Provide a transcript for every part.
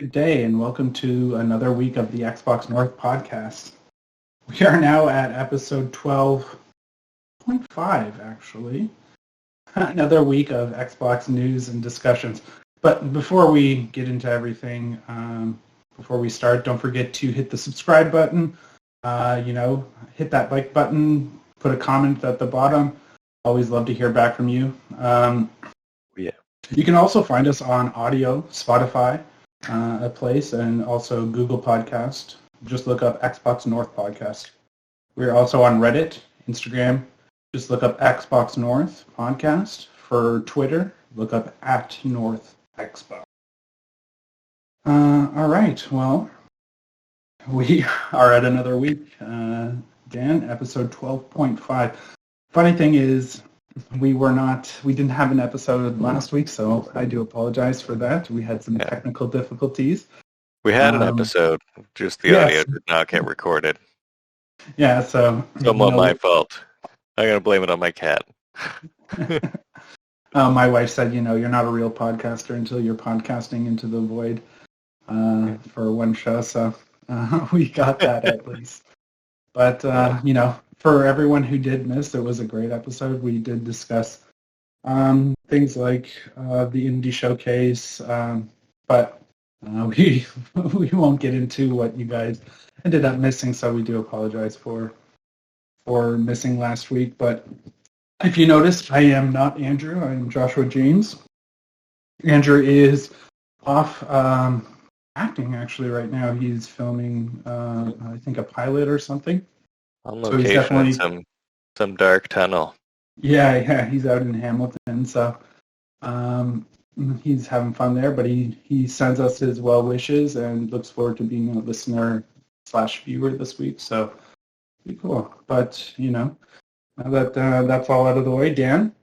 Good day, and welcome to another week of the Xbox North podcast. We are now at episode 12.5, actually. Another week of Xbox news and discussions. But before we get into everything, before we start, don't forget to hit the subscribe button, hit that like button, put a comment at the bottom. Always love to hear back from you. Yeah. You can also find us on audio, Spotify, a place, and also Google Podcast. Just look up Xbox North Podcast. We're also on Reddit, Instagram. Just look up Xbox North Podcast. For Twitter, look up @NorthXbox. All right, well, we are at another week. Dan, episode 12.5. Funny thing is, we didn't have an episode last week, so I do apologize for that. We had some technical difficulties. We had an episode, just the audio did not get recorded. Yeah, so... Somewhat my fault. I'm going to blame it on my cat. My wife said, you're not a real podcaster until you're podcasting into the void for one show, so we got that at least. But, for everyone who did miss, it was a great episode. We did discuss things like the indie showcase, but we won't get into what you guys ended up missing, so we do apologize for missing last week. But if you noticed, I am not Andrew. I am Joshua James. Andrew is off acting, actually, right now. He's filming, I think, a pilot or something. On location in some dark tunnel. Yeah, he's out in Hamilton, so he's having fun there, but he sends us his well wishes and looks forward to being a listener/viewer this week, so pretty cool. But, now that that's all out of the way, Dan,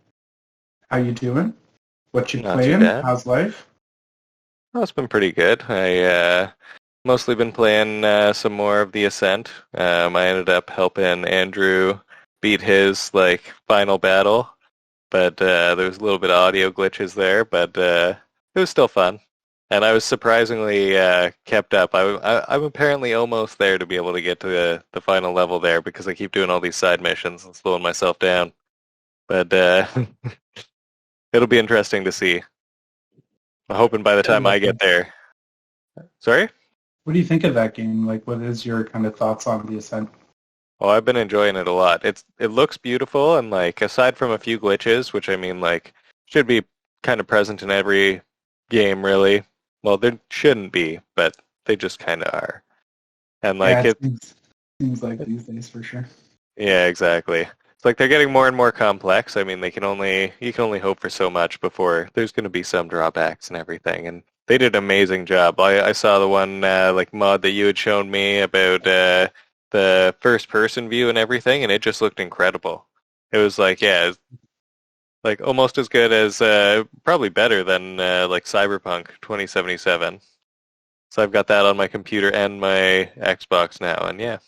how you doing? What you playing? How's life? Oh, it's been pretty good. I mostly been playing some more of the Ascent. I ended up helping Andrew beat his final battle, but there was a little bit of audio glitches there, but it was still fun. And I was surprisingly kept up. I'm apparently almost there to be able to get to the final level there because I keep doing all these side missions and slowing myself down. But it'll be interesting to see. I'm hoping by the time I get there. Sorry? What do you think of that game? What is your kind of thoughts on the Ascent? Oh, I've been enjoying it a lot. It looks beautiful, and aside from a few glitches, which I mean should be kind of present in every game, really. Well, there shouldn't be, but they just kind of are. And it seems like these days for sure. Yeah, exactly. It's they're getting more and more complex. I mean, you can only hope for so much before there's going to be some drawbacks and everything, and they did an amazing job. I saw the one mod that you had shown me about the first-person view and everything, and it just looked incredible. It was almost as good as, probably better than Cyberpunk 2077. So I've got that on my computer and my Xbox now, and yeah.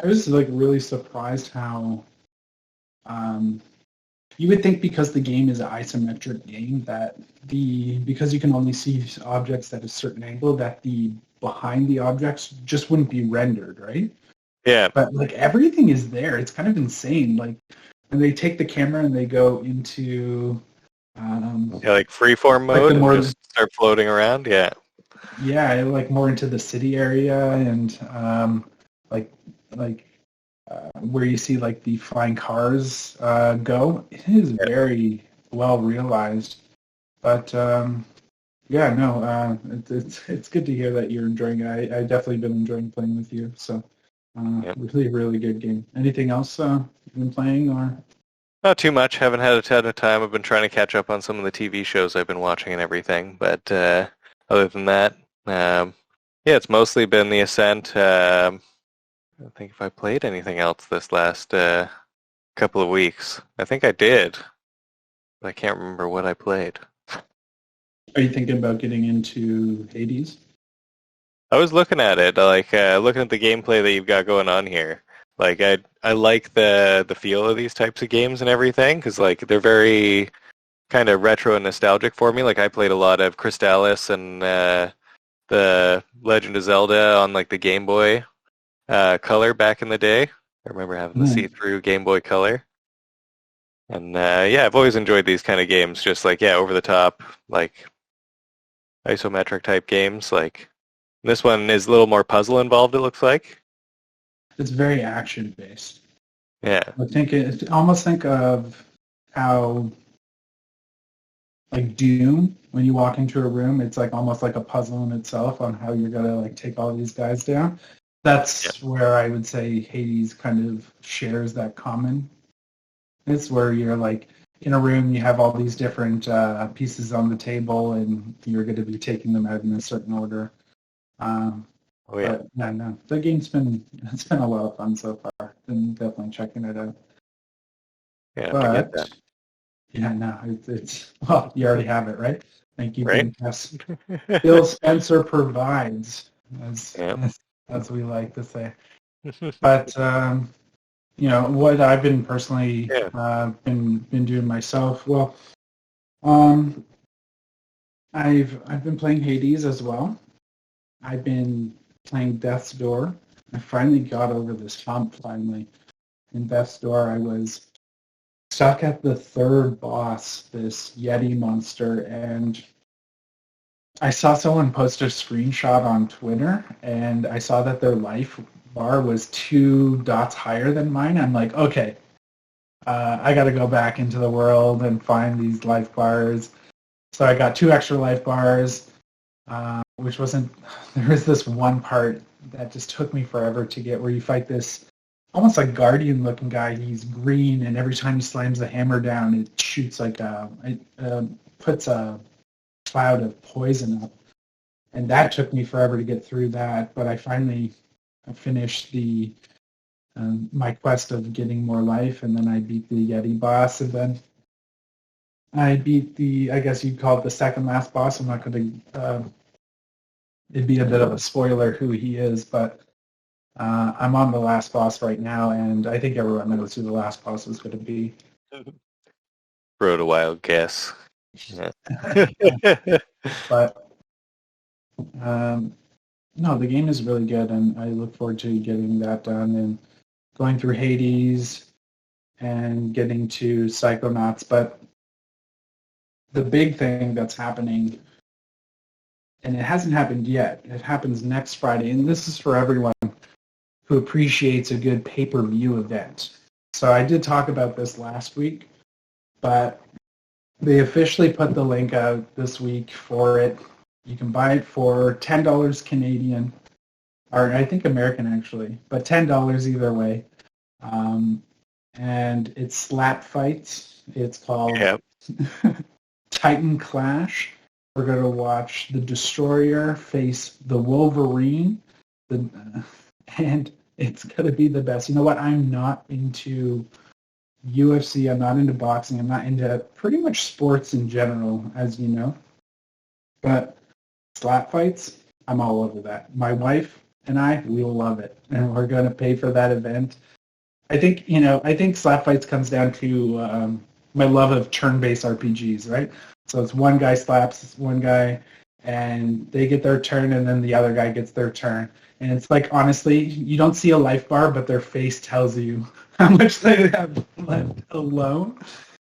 I was really surprised how you would think because the game is an isometric game that because you can only see objects at a certain angle that the behind the objects just wouldn't be rendered, right? Yeah. But everything is there. It's kind of insane. When they take the camera and they go into freeform mode and just start floating around. Yeah. Yeah, more into the city area and where you see the flying cars go. It is very well realized, but it's good to hear that you're enjoying it. I definitely been enjoying playing with you. So really, really good game. Anything else you've been playing or? Not too much. Haven't had a ton of time. I've been trying to catch up on some of the TV shows I've been watching and everything. But other than that, it's mostly been the Ascent. I don't think if I played anything else this last couple of weeks. I think I did, but I can't remember what I played. Are you thinking about getting into Hades? I was looking at it, looking at the gameplay that you've got going on here. I like the feel of these types of games and everything because they're very kind of retro and nostalgic for me. I played a lot of Crystalis and the Legend of Zelda on like the Game Boy Color back in the day. I remember having the see-through Game Boy Color. And yeah, I've always enjoyed these kind of games, just like, yeah, over the top, like isometric type games. Like this one is a little more puzzle involved, it looks like. It's very action-based. Yeah. Almost think of how, like Doom, when you walk into a room, it's like almost like a puzzle in itself on how you're gonna like take all these guys down. That's where I would say Hades kind of shares that common. It's where you're like in a room, you have all these different pieces on the table, and you're going to be taking them out in a certain order. But, no, the game's been a lot of fun so far. Been definitely checking it out. Yeah, but it's well, you already have it, right? Thank you, right? Bill Spencer provides, as we like to say. But what I've been personally been doing myself. Well, I've been playing Hades as well. I've been playing Death's Door. I finally got over this hump. Finally, in Death's Door, I was stuck at the third boss, this Yeti monster, and I saw someone post a screenshot on Twitter, and I saw that their life bar was 2 dots higher than mine. I'm like, okay, I got to go back into the world and find these life bars. So I got 2 extra life bars, which wasn't. There was this one part that just took me forever to get, where you fight this almost like guardian-looking guy. He's green, and every time he slams the hammer down, it shoots like puts a cloud of poison up, and that took me forever to get through that. But I finally finished the my quest of getting more life, and then I beat the Yeti boss, and then I beat I guess you'd call it the second last boss. I'm not going to. It'd be a bit of a spoiler who he is, but I'm on the last boss right now, and I think everyone knows who the last boss is going to be. Wrote a wild guess. Yeah. But no, the game is really good, and I look forward to getting that done and going through Hades and getting to Psychonauts. But the big thing that's happening, and it hasn't happened yet, it happens next Friday, and this is for everyone who appreciates a good pay-per-view event. So I did talk about this last week, but they officially put the link out this week for it. You can buy it for $10 Canadian, or I think American actually, but $10 either way. And it's slap fights. It's called Titan Clash. We're going to watch the Destroyer face the Wolverine, and it's going to be the best. You know what? I'm not into UFC. I'm not into boxing. I'm not into pretty much sports in general, as you know. But slap fights, I'm all over that. My wife and I, we'll love it, and we're going to pay for that event. I think slap fights comes down to my love of turn-based RPGs, right? So it's one guy slaps one guy, and they get their turn, and then the other guy gets their turn. And it's like, honestly, you don't see a life bar, but their face tells you how much they have left alone.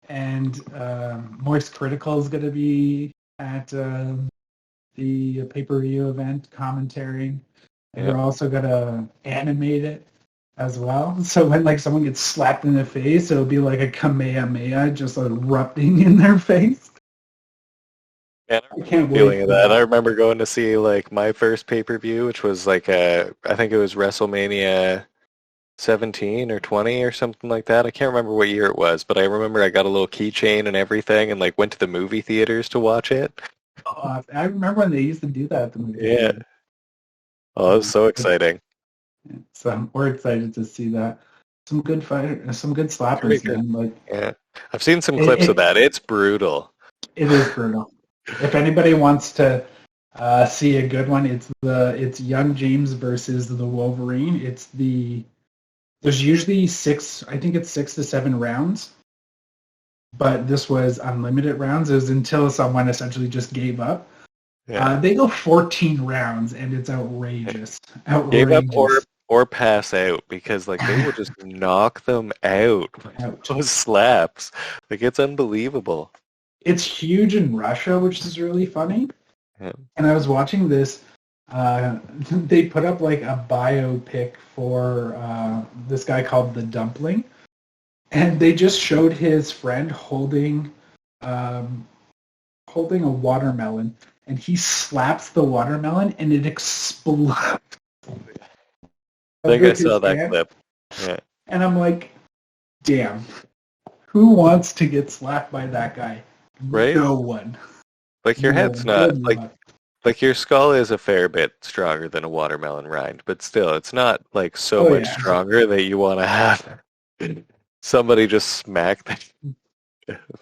And Moist Critical is going to be at the pay-per-view event commentary. And they're also going to animate it as well. So when like someone gets slapped in the face, it'll be like a Kamehameha just erupting in their face. Yeah, I can't feeling of that. I remember going to see like my first pay-per-view, which was like I think it was WrestleMania 17 or 20 or something like that. I can't remember what year it was, but I remember I got a little keychain and everything, and like went to the movie theaters to watch it. Oh, I remember when they used to do that at the movie theater. Oh, it was so exciting. So we're excited to see that. Some good slappers, man. Like, I've seen some clips of that. It's brutal. It is brutal. If anybody wants to see a good one, it's Young James versus the Wolverine. There's usually 6 to 7 rounds, but this was unlimited rounds. It was until someone essentially just gave up. Yeah. They go 14 rounds, and it's outrageous. Give up Outrageous. or pass out because like they will just knock them out with Out. those slaps. Like it's unbelievable. It's huge in Russia, which is really funny. Yeah. And I was watching this. They put up like a biopic for this guy called the Dumpling, and they just showed his friend holding a watermelon, and he slaps the watermelon, and it explodes. I think I Under his saw that hand. clip. Yeah. And I'm like, damn, who wants to get slapped by that guy? Right? No one. Like your No head's one. not Good like luck. like your skull is a fair bit stronger than a watermelon rind, but still it's not like so Oh, much yeah. stronger that you want to have somebody just smack the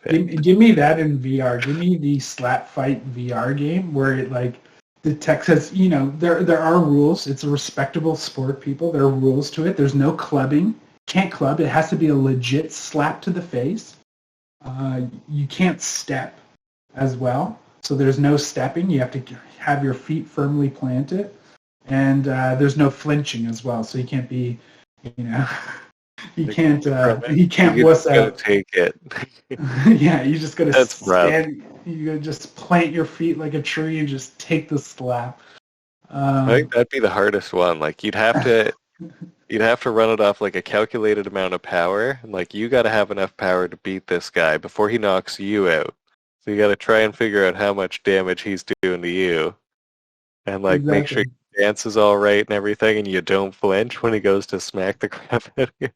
Give me that in VR. Give me the slap fight VR game where it like detects as there are rules. It's a respectable sport, people. There are rules to it. There's no clubbing. Can't club. It has to be a legit slap to the face. You can't step as well. So there's no stepping. You have to have your feet firmly planted, and there's no flinching as well. So you can't be, you know, you can't you wuss gotta out. take it. Yeah, you just gotta That's rough. stand. You gotta just plant your feet like a tree and just take the slap. I think that'd be the hardest one. Like you'd have to run it off like a calculated amount of power, and like you got to have enough power to beat this guy before he knocks you out. So you got to try and figure out how much damage he's doing to you, and like make sure Exactly. your dance is all right and everything, and you don't flinch when he goes to smack the crap out of you.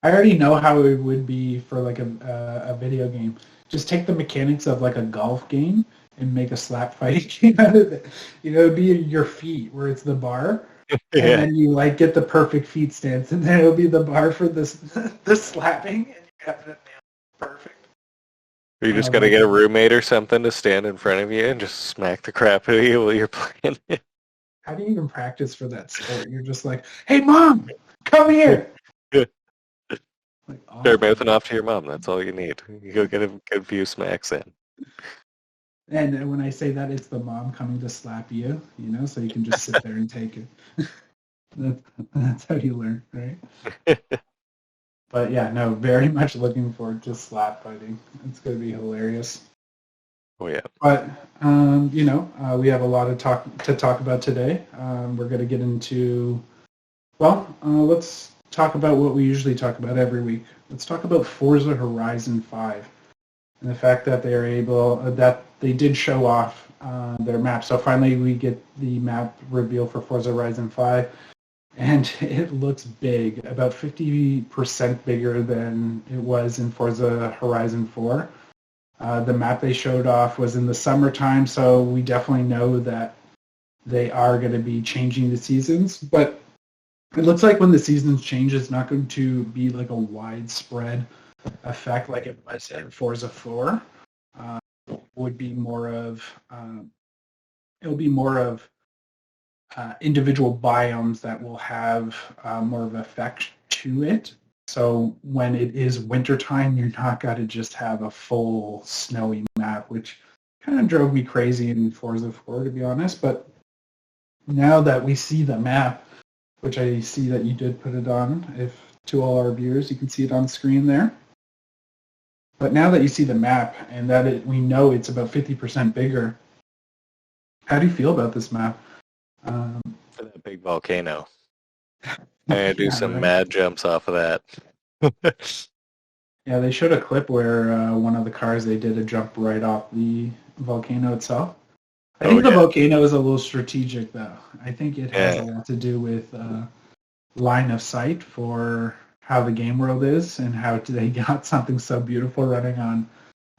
I already know how it would be for like a video game. Just take the mechanics of like a golf game and make a slap fighting game out of it. It'd be your feet where it's the bar, and Yeah, then you like get the perfect feet stance, and then it'll be the bar for this the slapping, and you have it perfect. you just got to get a roommate or something to stand in front of you and just smack the crap out of you while you're playing it. How do you even practice for that sport? You're just like, hey, mom, come here. Like, Start mouthing off to your mom. That's all you need. You go get a good few smacks in. And when I say that, it's the mom coming to slap you, so you can just sit there and take it. That's how you learn, right? But yeah, no, very much looking forward to slap fighting. It's going to be hilarious. Oh yeah. But we have a lot of to talk about today. We're going to get into, let's talk about what we usually talk about every week. Let's talk about Forza Horizon 5 and the fact that that they did show off their map. So finally, we get the map reveal for Forza Horizon 5. And it looks big, about 50% bigger than it was in Forza Horizon 4. The map they showed off was in the summertime, so we definitely know that they are going to be changing the seasons. But it looks like when the seasons change, it's not going to be like a widespread effect like it was in Forza 4. Would be more of it'll be more of individual biomes that will have more of an effect to it. So when it is wintertime, you're not going to just have a full snowy map, which kind of drove me crazy in Forza 4, to be honest. But now that we see the map, which I see that you did put it on, if to all our viewers, you can see it on screen there. But now that you see the map and that we know it's about 50% bigger, how do you feel about this map? For that big volcano. I do some mad jumps off of that. Yeah, they showed a clip where one of the cars, they did a jump right off the volcano itself. I think the volcano is a little strategic, though. I think it has a lot to do with line of sight for how the game world is and how they got something so beautiful running on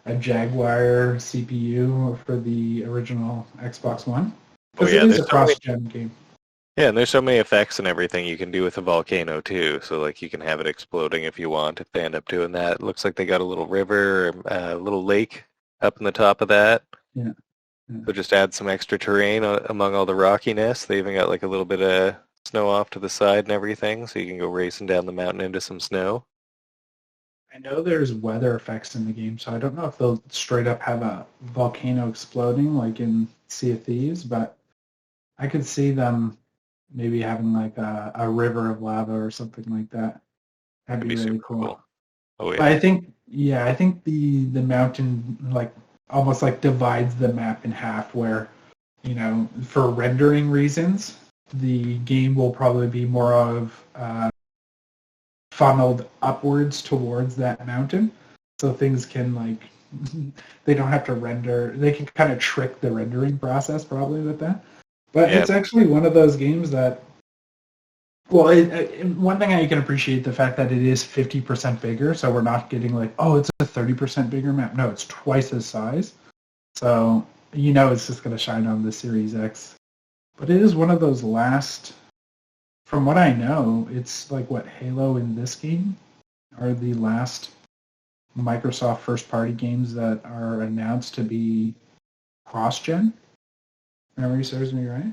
a Jaguar CPU for the original Xbox One. Because it is a cross-gen game. Yeah, and there's so many effects and everything you can do with a volcano too. So like you can have it exploding if you want, if they end up doing that. It looks like they got a little river, a little lake up in the top of that. Yeah. So just add some extra terrain among all the rockiness. They even got like a little bit of snow off to the side and everything, so you can go racing down the mountain into some snow. I know there's weather effects in the game, so I don't know if they'll straight up have a volcano exploding like in Sea of Thieves, but I could see them maybe having like a river of lava or something like that. That'd That'd be be really super cool. cool. Oh But yeah. I think the mountain like almost like divides the map in half where, for rendering reasons, the game will probably be more of funneled upwards towards that mountain. So things can like they don't have to render. They can kind of trick the rendering process probably with that. But Yeah. it's actually one of those games that, well, one thing I can appreciate the fact that it is 50% bigger. So we're not getting like, oh, it's a 30% bigger map. No, it's twice its size. So it's just going to shine on the Series X. But it is one of those last. From what I know, it's like what Halo in this game are the last Microsoft first-party games that are announced to be cross-gen. Memory serves me right.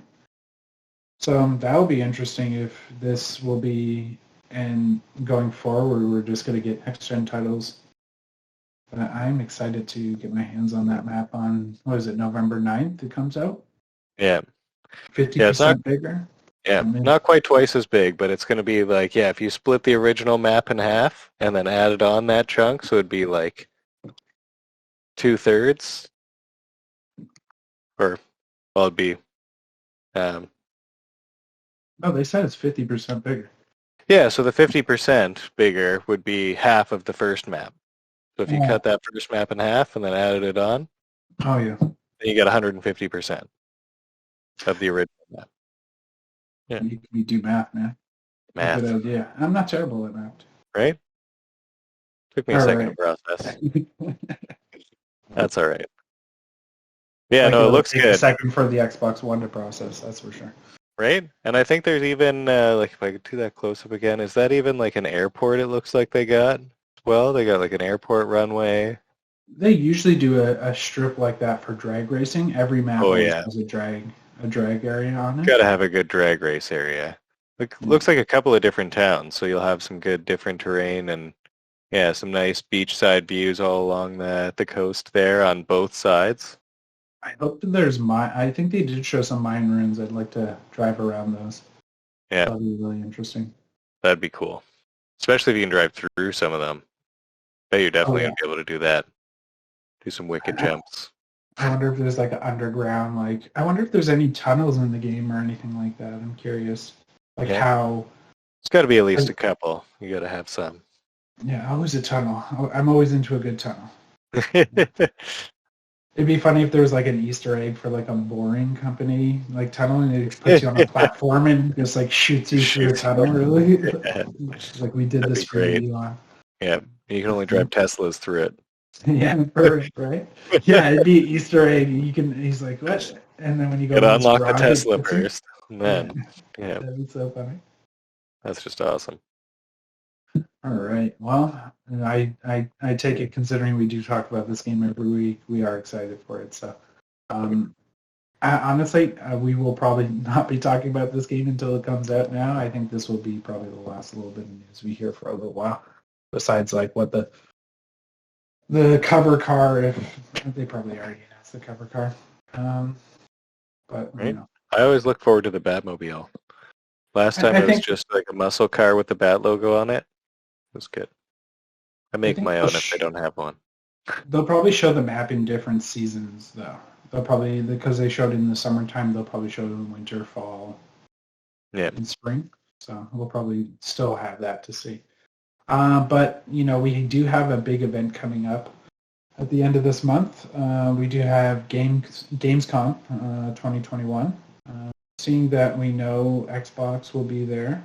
So that'll be interesting if this will be, and going forward, we're just going to get next-gen titles. But I'm excited to get my hands on that map on, what is it, November 9th it comes out? Yeah. 50% bigger? Yeah, not quite twice as big, but it's going to be like, if you split the original map in half and then added on that chunk, so it'd be like 2/3, or, well, it'd be, No, they said it's 50% bigger. yeah, so the 50% bigger would be half of the first map. So if you cut that first map in half and then added it on, oh yeah, then you get 150% of the original map. Yeah. You do math, man. Math. Good idea. I'm not terrible at math. Right? Took me a second to process. That's all right. Yeah, no, it looks good. A second for the Xbox One to process, that's for sure. Right? And I think there's even, like, if I could do that close-up again, is that even like an airport it looks like they got? Well, they got like an airport runway. They usually do a strip like that for drag racing. Every map always has a drag area on it. Got to have a good drag race area. Looks like a couple of different towns, so you'll have some good different terrain and some nice beachside views all along the coast there on both sides. I hope that there's I think they did show some mine ruins. I'd like to drive around those. Yeah. That'd be really interesting. That'd be cool. Especially if you can drive through some of them. Bet you're definitely going to be able to do that. Do some wicked jumps. I wonder if there's like an underground, I wonder if there's any tunnels in the game or anything like that. I'm curious. How... It's got to be at least a couple. You got to have some. Yeah, always a tunnel. I'm always into a good tunnel. It'd be funny if there was like an Easter egg for like a boring company tunnel, and it puts you on a platform and just shoots you through a tunnel. Really, like we did. That'd this for Elon. Yeah, you can only drive Teslas through it. Yeah, perfect, right? Yeah, it'd be an Easter egg. He's like, what? And then when you go to unlock the Tesla first, and then that'd be so funny. That's just awesome. All right. Well, I take it, considering we do talk about this game every week, we are excited for it. So, honestly, we will probably not be talking about this game until it comes out now. I think this will be probably the last little bit of news we hear for a little while. Besides, what the cover car, if they probably already announced the cover car. But right. I always look forward to the Batmobile. Last time it was just like a muscle car with the Bat logo on it. It was good. I make my own if I don't have one. They'll probably show the map in different seasons, though. They'll probably, because they showed it in the summertime, they'll probably show it in winter, fall, and spring. So we'll probably still have that to see. But, we do have a big event coming up at the end of this month. We do have GamesCom 2021. Seeing that we know Xbox will be there,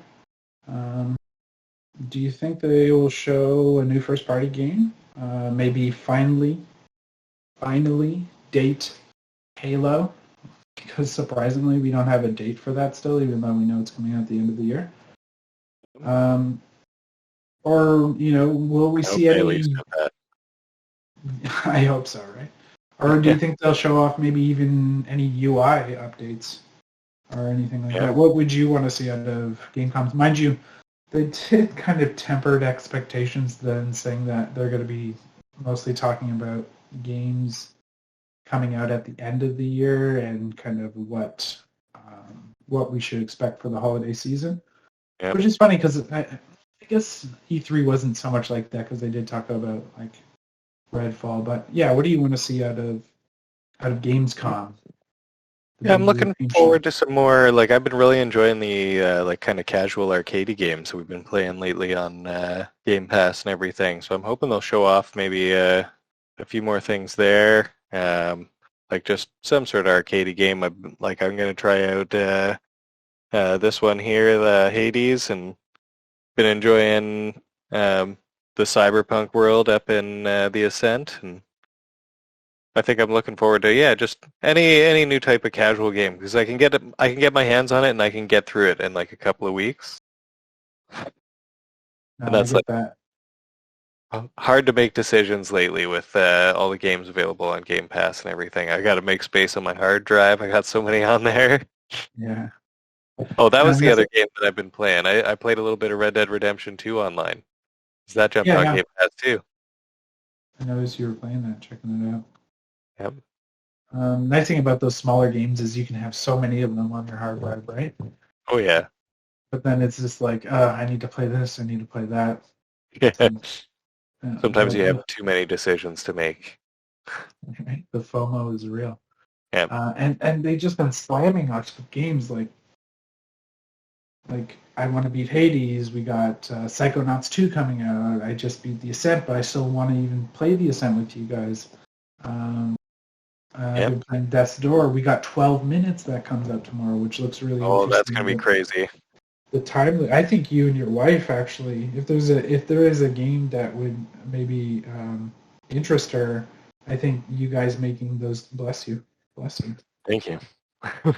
do you think they will show a new first-party game? Maybe finally date Halo? Because surprisingly, we don't have a date for that still, even though we know it's coming out at the end of the year. Or, will we see any... I hope so, right? Or do you think they'll show off maybe even any UI updates or anything like that? What would you want to see out of GameCom? Mind you, They did kind of tempered expectations then, saying that they're going to be mostly talking about games coming out at the end of the year and kind of what we should expect for the holiday season. Yep. Which is funny because I guess E3 wasn't so much like that because they did talk about like Redfall. But yeah, what do you want to see out of Gamescom? Yeah, I'm looking forward to some more. Like, I've been really enjoying the like kind of casual arcadey games that we've been playing lately on Game Pass and everything. So I'm hoping they'll show off maybe a few more things there. Like just some sort of arcadey game. I'm gonna try out this one here, the Hades, and been enjoying the cyberpunk world up in the Ascent, and I think I'm looking forward to just any new type of casual game because I can get my hands on it and I can get through it in like a couple of weeks. No, And that's I get that. hard to make decisions lately with all the games available on Game Pass and everything. I got to make space on my hard drive. I got so many on there. Yeah. Oh, that was the other game that I've been playing. I played a little bit of Red Dead Redemption 2 online. That jumped on Game Pass too. I noticed you were playing that, checking it out. Yep. Nice thing about those smaller games is you can have so many of them on your hard drive, right? Oh yeah. But then it's just like, I need to play this, I need to play that. Yeah. Sometimes you have too many decisions to make. Right? The FOMO is real. Yeah. And they just been slamming us with games like I want to beat Hades. We got Psychonauts 2 coming out. I just beat the Ascent, but I still want to even play the Ascent with you guys. I've been playing Death's Door. We got 12 Minutes that comes out tomorrow, which looks really interesting. Oh, that's going to be crazy. The time, I think you and your wife actually, if there is a game that would maybe interest her, I think you guys making those, bless you. Thank you.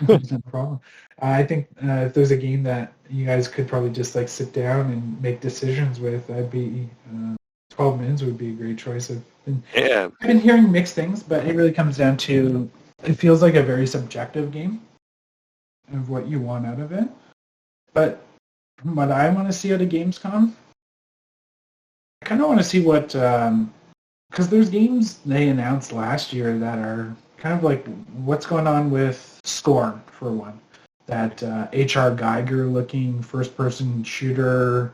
No problem. I think if there's a game that you guys could probably just like sit down and make decisions with, I'd be 12 Minutes would be a great choice. I've been hearing mixed things, but it really comes down to it feels like a very subjective game of what you want out of it. But what I want to see out of Gamescom, I kind of want to see what because there's games they announced last year that are kind of like what's going on with Scorn, for one. That H.R. Geiger looking first-person shooter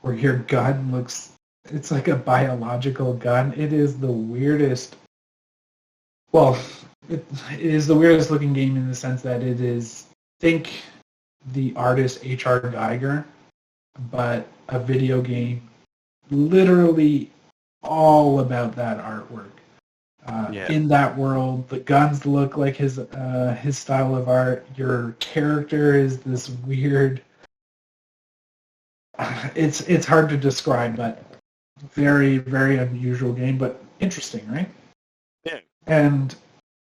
where your gun looks, it's like a biological gun. It is the weirdest, well, it is the weirdest looking game in the sense that it is, think the artist H.R. Geiger, but a video game literally all about that artwork. In that world, the guns look like his style of art. Your character is this weird. It's hard to describe, but very, very unusual game, but interesting, right? Yeah. And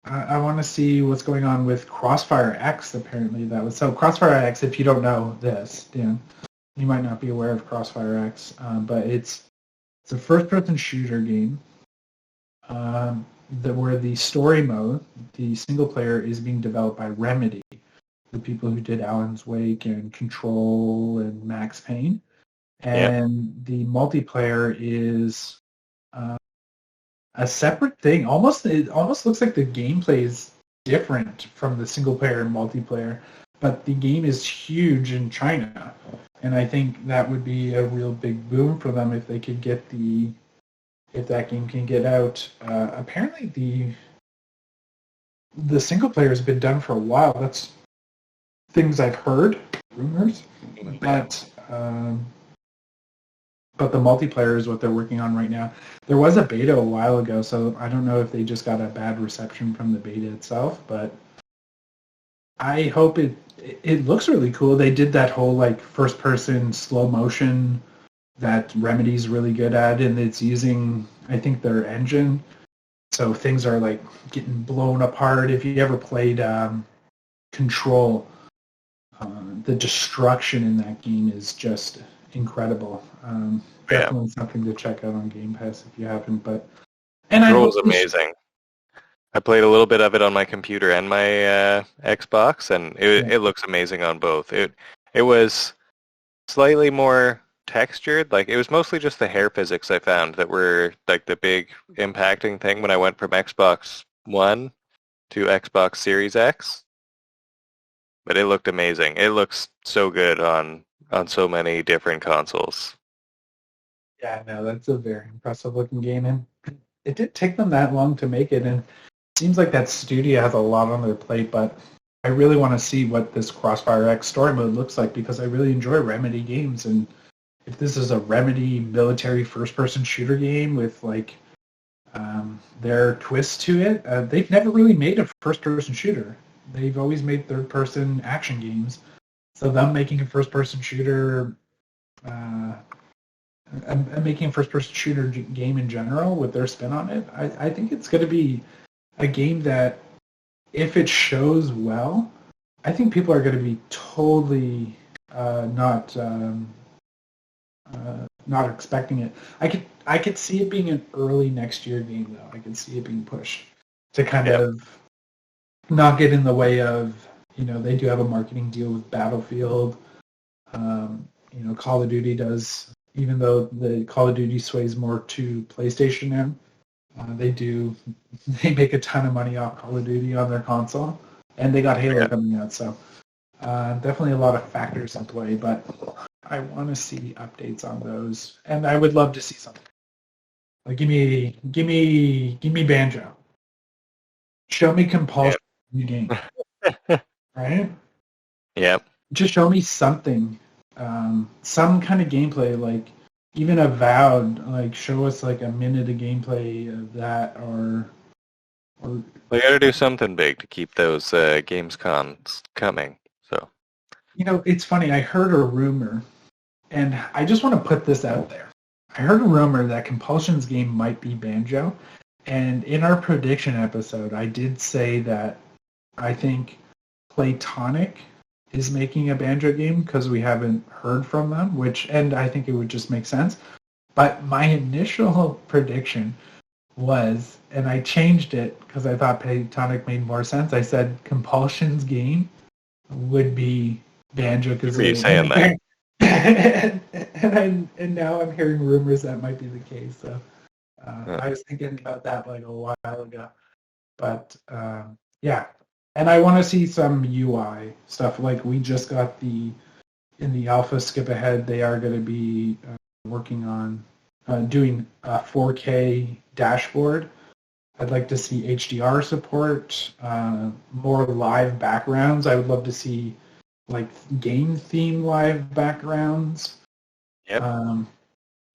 I want to see what's going on with Crossfire X. Apparently, so Crossfire X. If you don't know this, Dan, you might not be aware of Crossfire X, but it's a first-person shooter game. Where the story mode, the single player, is being developed by Remedy, the people who did Alan's Wake and Control and Max Payne, and the multiplayer is a separate thing. It almost looks like the gameplay is different from the single player and multiplayer, but the game is huge in China, and I think that would be a real big boom for them if they could get if that game can get out. Apparently the single player has been done for a while. That's things I've heard, rumors, but the multiplayer is what they're working on right now. There was a beta a while ago, so I don't know if they just got a bad reception from the beta itself, but I hope it looks really cool. They did that whole like first person slow motion that Remedy's really good at, and it's using, I think, their engine. So things are like getting blown apart. If you ever played Control, the destruction in that game is just incredible. Definitely something to check out on Game Pass if you haven't. Control was amazing. I played a little bit of it on my computer and my Xbox, and it looks amazing on both. It was slightly more textured. Like, it was mostly just the hair physics I found that were like the big impacting thing when I went from Xbox One to Xbox Series X. But it looked amazing. It looks so good on so many different consoles. Yeah, no, that's a very impressive looking game, and it didn't take them that long to make it, and it seems like that studio has a lot on their plate, but I really want to see what this Crossfire X story mode looks like because I really enjoy Remedy games, and if this is a Remedy military first-person shooter game with like their twist to it, they've never really made a first-person shooter. They've always made third-person action games, so them making a first-person shooter, making a first-person shooter game in general with their spin on it, I think it's going to be a game that, if it shows well, I think people are going to be totally not expecting it. I could see it being an early next year game though. I could see it being pushed to kind of not get in the way of, they do have a marketing deal with Battlefield. Call of Duty does, even though the Call of Duty sways more to PlayStation now. They make a ton of money off Call of Duty on their console, and they got Halo coming out, so definitely a lot of factors in play, but I want to see updates on those, and I would love to see something. Like, give me Banjo. Show me Compulsion in the game, right? Yep. Just show me something, some kind of gameplay, like even Avowed, like show us like a minute of gameplay of that, or They got to do something big to keep those GamesComs coming. So, it's funny. I heard a rumor, and I just want to put this out there. I heard a rumor that Compulsion's game might be Banjo, and in our prediction episode, I did say that I think Playtonic is making a Banjo game because we haven't heard from them, and I think it would just make sense. But my initial prediction was, and I changed it because I thought Playtonic made more sense. I said Compulsion's game would be Banjo because are you saying that? and now I'm hearing rumors that might be the case. So I was thinking about that like a while ago, but yeah. And I want to see some UI stuff. Like, we just got in the alpha skip ahead, they are going to be working on doing a 4K dashboard. I'd like to see HDR support, more live backgrounds. I would love to see like game theme live backgrounds. Yep.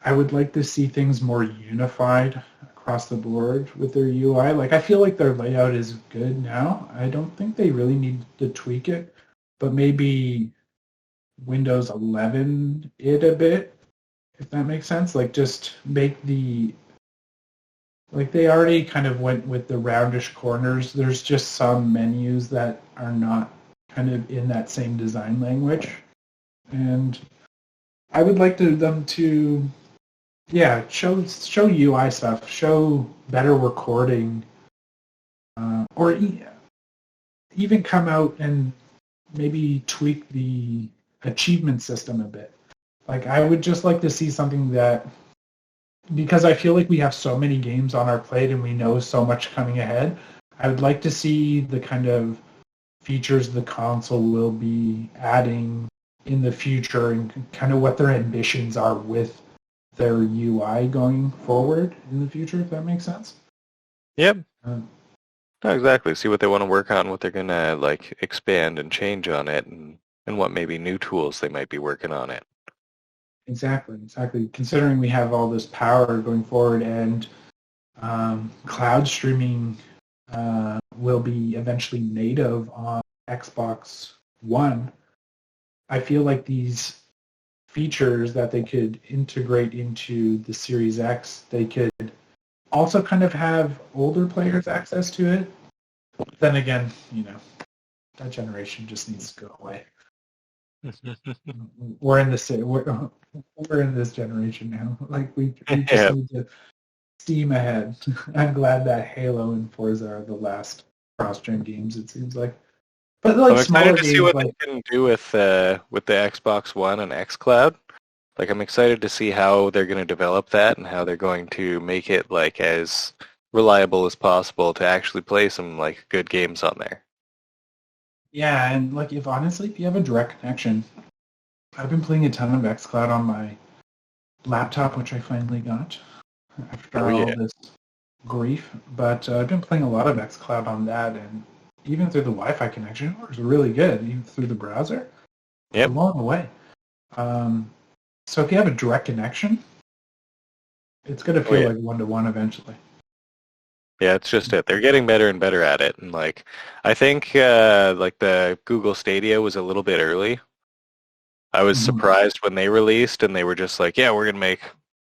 I would like to see things more unified across the board with their UI. Like, I feel like their layout is good now. I don't think they really need to tweak it, but maybe Windows 11 it a bit, if that makes sense. Like, just make they already kind of went with the roundish corners. There's just some menus that are not kind of in that same design language. And I would like them to show UI stuff, show better recording, or even come out and maybe tweak the achievement system a bit. Like, I would just like to see something that, because I feel like we have so many games on our plate and we know so much coming ahead, I would like to see the kind of features the console will be adding in the future and kind of what their ambitions are with their UI going forward in the future, if that makes sense. Yep. Exactly. See what they want to work on, what they're going to like expand and change on it, and what maybe new tools they might be working on it. Exactly. Considering we have all this power going forward, and cloud streaming will be eventually native on Xbox One, I feel like these features that they could integrate into the Series X, they could also kind of have older players access to it. Then again, that generation just needs to go away. We're in this generation now. Like, we just need to steam ahead. I'm glad that Halo and Forza are the last cross-gen games, it seems like. But like, I'm smaller excited to games, see what like, they can do with the Xbox One and xCloud. Like, I'm excited to see how they're going to develop that and how they're going to make it like as reliable as possible to actually play some like good games on there. Yeah, and like if you have a direct connection, I've been playing a ton of xCloud on my laptop, which I finally got after Oh all yeah. this grief. But I've been playing a lot of xCloud on that, and even through the Wi-Fi connection, it works really good. Even through the browser, Yep. blown away. So if you have a direct connection, it's going to Oh feel yeah. like one-to-one eventually. Yeah, it's just it. They're getting better and better at it. And like I think like the Google Stadia was a little bit early. I was Mhm. surprised when they released and they were just like, yeah, we're going to make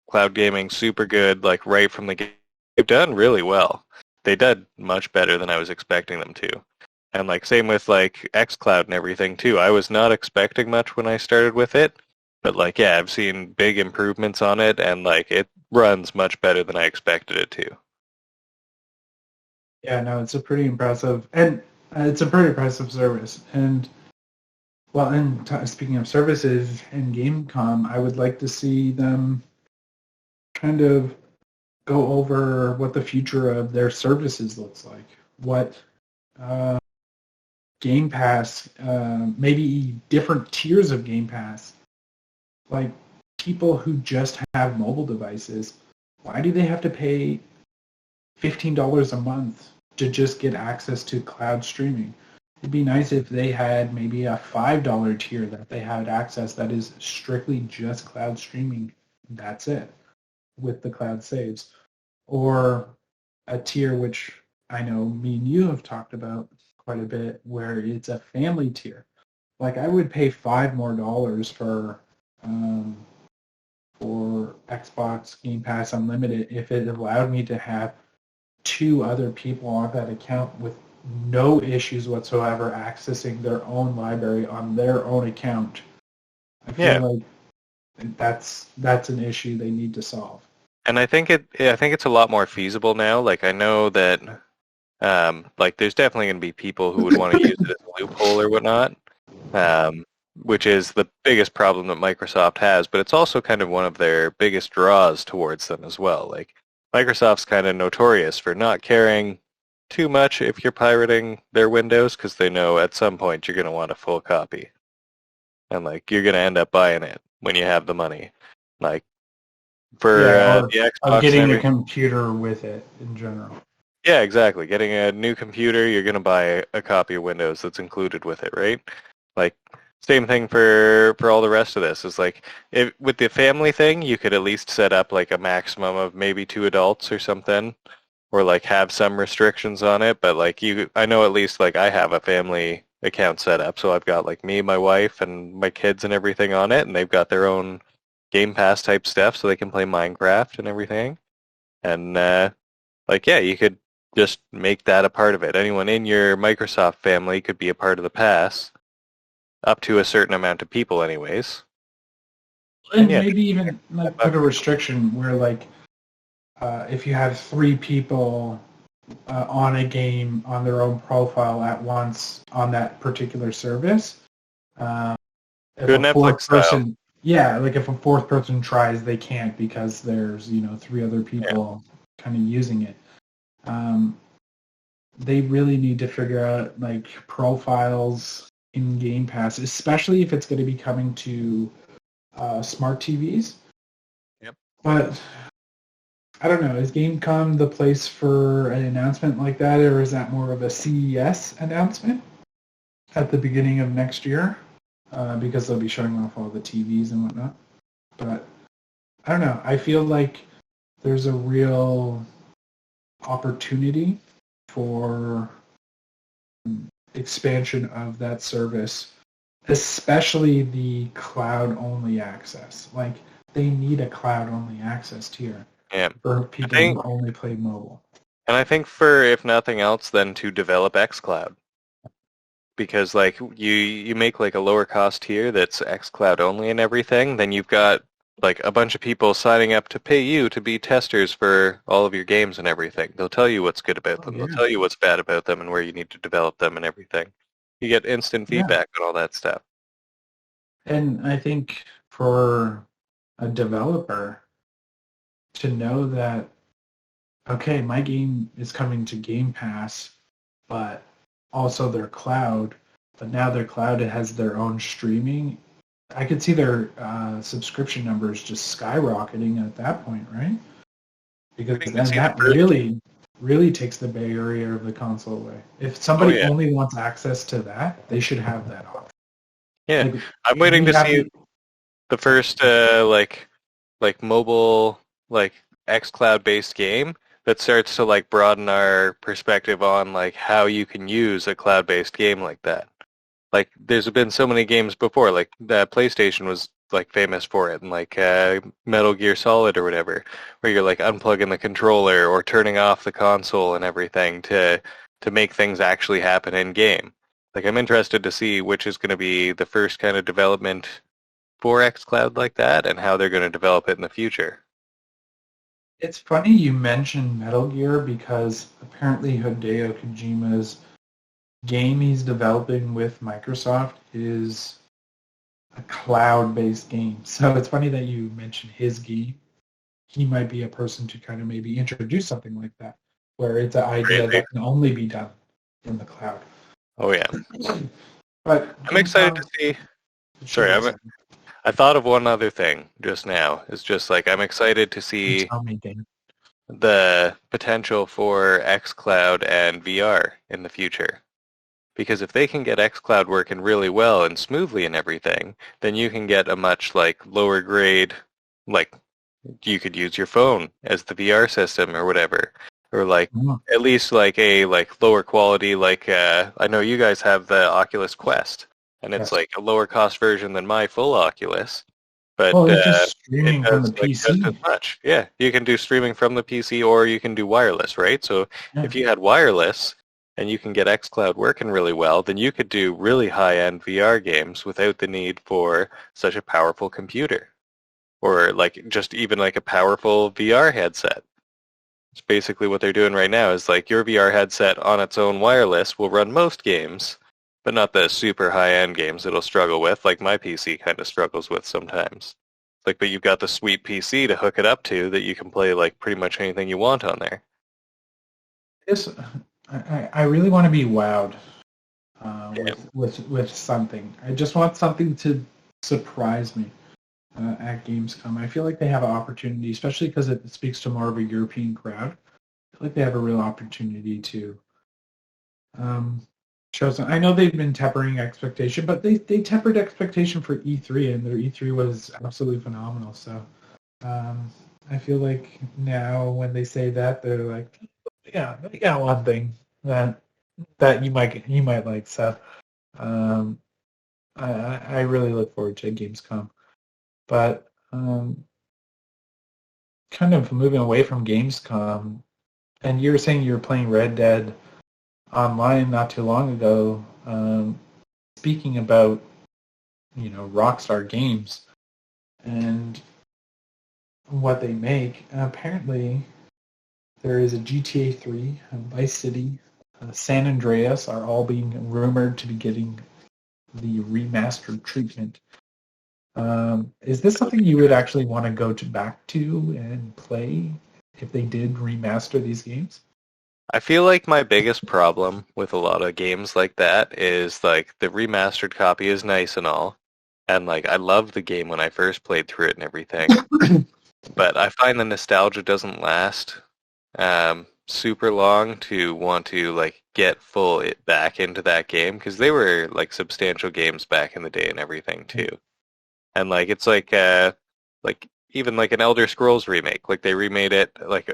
cloud gaming super good like right from the game. They've done really well. They did much better than I was expecting them to. And like same with like xCloud and everything too. I was not expecting much when I started with it, but like yeah, I've seen big improvements on it and like it runs much better than I expected it to. Yeah, no, it's a pretty impressive, and it's a pretty impressive service. And well, and speaking of services in GameCom, I would like to see them kind of go over what the future of their services looks like. What uh, Game Pass, maybe different tiers of Game Pass. Like people who just have mobile devices, why do they have to pay $15 a month to just get access to cloud streaming? It'd be nice if they had maybe a $5 tier that they had access that is strictly just cloud streaming. That's it with the cloud saves. Or a tier which I know me and you have talked about quite a bit where it's a family tier. Like I would pay $5 more um, for Xbox Game Pass Unlimited if it allowed me to have two other people on that account with no issues whatsoever accessing their own library on their own account. I feel Yeah. like that's an issue they need to solve. And I think it's a lot more feasible now. Like I know that like there's definitely going to be people who would want to use it as a loophole or whatnot. Which is the biggest problem that Microsoft has, but it's also kind of one of their biggest draws towards them as well. Like Microsoft's kind of notorious for not caring too much if you're pirating their Windows because they know at some point you're going to want a full copy. And like you're going to end up buying it when you have the money. Like for Yeah, the or Xbox and getting a everything. computer with it in general. Yeah, exactly. Getting a new computer, you're going to buy a copy of Windows that's included with it, right? Like same thing for all the rest of this. Is like if with the family thing, you could at least set up like a maximum of maybe 2 adults or something, or like have some restrictions on it. But like I know at least like I have a family account set up, so I've got like me, my wife, and my kids and everything on it, and they've got their own Game Pass type stuff, so they can play Minecraft and everything. And like yeah, you could just make that a part of it. Anyone in your Microsoft family could be a part of the pass, up to a certain amount of people anyways. And And yeah, maybe even like put a restriction where like if you have three people on a game on their own profile at once on that particular service, uh, if do a a Netflix fourth style. person, yeah, like if a fourth person tries, they can't because there's three other Yeah. people kind of using it. Um, they really need to figure out like profiles in Game Pass, especially if it's going to be coming to smart TVs. Yep. But I don't know. Is Gamescom the place for an announcement like that, or is that more of a CES announcement at the beginning of next year? Because they'll be showing off all the TVs and whatnot. But I don't know. I feel like there's a real opportunity for expansion of that service, especially the cloud-only access. Like they need a cloud-only access tier Yeah. for I people think who only play mobile. and I think for if nothing else then to develop xCloud. Because like you make like a lower cost tier that's xCloud only and everything, then you've got like a bunch of people signing up to pay you to be testers for all of your games and everything. They'll tell you what's good about Oh them. They'll yeah, tell you what's bad about them and where you need to develop them and everything. You get instant yeah. feedback on all that stuff. And I think for a developer to know that, okay, my game is coming to Game Pass, but also their cloud, but now their cloud has their own streaming. I could see their subscription numbers just skyrocketing at that point, right? Because Waiting to then see the that first. really takes the barrier of the console away. If Oh somebody yeah, only wants access to that, they should have that option. yeah. Like I'm waiting we to have see the the first like mobile like xCloud based game that starts to like broaden our perspective on like how you can use a cloud based game like that. Like there's been so many games before, like the PlayStation was like famous for it, and like Metal Gear Solid or whatever, where you're like unplugging the controller or turning off the console and everything to make things actually happen in game. Like I'm interested to see which is going to be the first kind of development for xCloud like that, and how they're going to develop it in the future. It's funny you mentioned Metal Gear because apparently Hideo Kojima's game he's developing with Microsoft is a cloud-based game. So it's funny that you mentioned his game. He might be a person to kind of maybe introduce something like that, where it's an idea Crazy. that can only be done in the cloud. Oh yeah, But I'm excited to GameCom see. should Sorry, be exciting. I thought of one other thing just now. It's just like I'm excited to You see tell me, Dane. the potential for xCloud and VR in the future. Because if they can get xCloud working really well and smoothly and everything, then you can get a much like lower grade, like you could use your phone as the VR system or whatever, or like Oh, at least like a like lower quality. Like I know you guys have the Oculus Quest, and it's yes. like a lower cost version than my full Oculus, but Well, it's just it streaming from the does like just as PC. much. Yeah, you can do streaming from the PC or you can do wireless, right? So Yeah. if you had wireless and you can get xCloud working really well, then you could do really high-end VR games without the need for such a powerful computer or like just even like a powerful VR headset. It's basically what they're doing right now is like your VR headset on its own wireless will run most games, but not the super high-end games it'll struggle with, like my PC kind of struggles with sometimes. Like, but you've got the sweet PC to hook it up to that you can play like pretty much anything you want on there. This, I really want to be wowed Yeah. with something. I just want something to surprise me at Gamescom. I feel like they have an opportunity, especially because it speaks to more of a European crowd. I feel like they have a real opportunity to um, show some. I know they've been tempering expectation, but they tempered expectation for E3, and their E3 was absolutely phenomenal. So um, I feel like now when they say that, they're like, yeah, they got one thing that you might like. So um, I really look forward to Gamescom. But kind of moving away from Gamescom, and you were saying you were playing Red Dead Online not too long ago. Speaking about Rockstar Games and what they make, apparently there is a GTA 3, a Vice City, San Andreas are all being rumored to be getting the remastered treatment. Is this something you would actually want to go back to and play if they did remaster these games? I feel like my biggest problem with a lot of games like that is like the remastered copy is nice and all, and like I loved the game when I first played through it and everything, but I find the nostalgia doesn't last super long to want to like get full it back into that game because they were like substantial games back in the day and everything too. And like it's like even like an Elder Scrolls remake, like they remade it like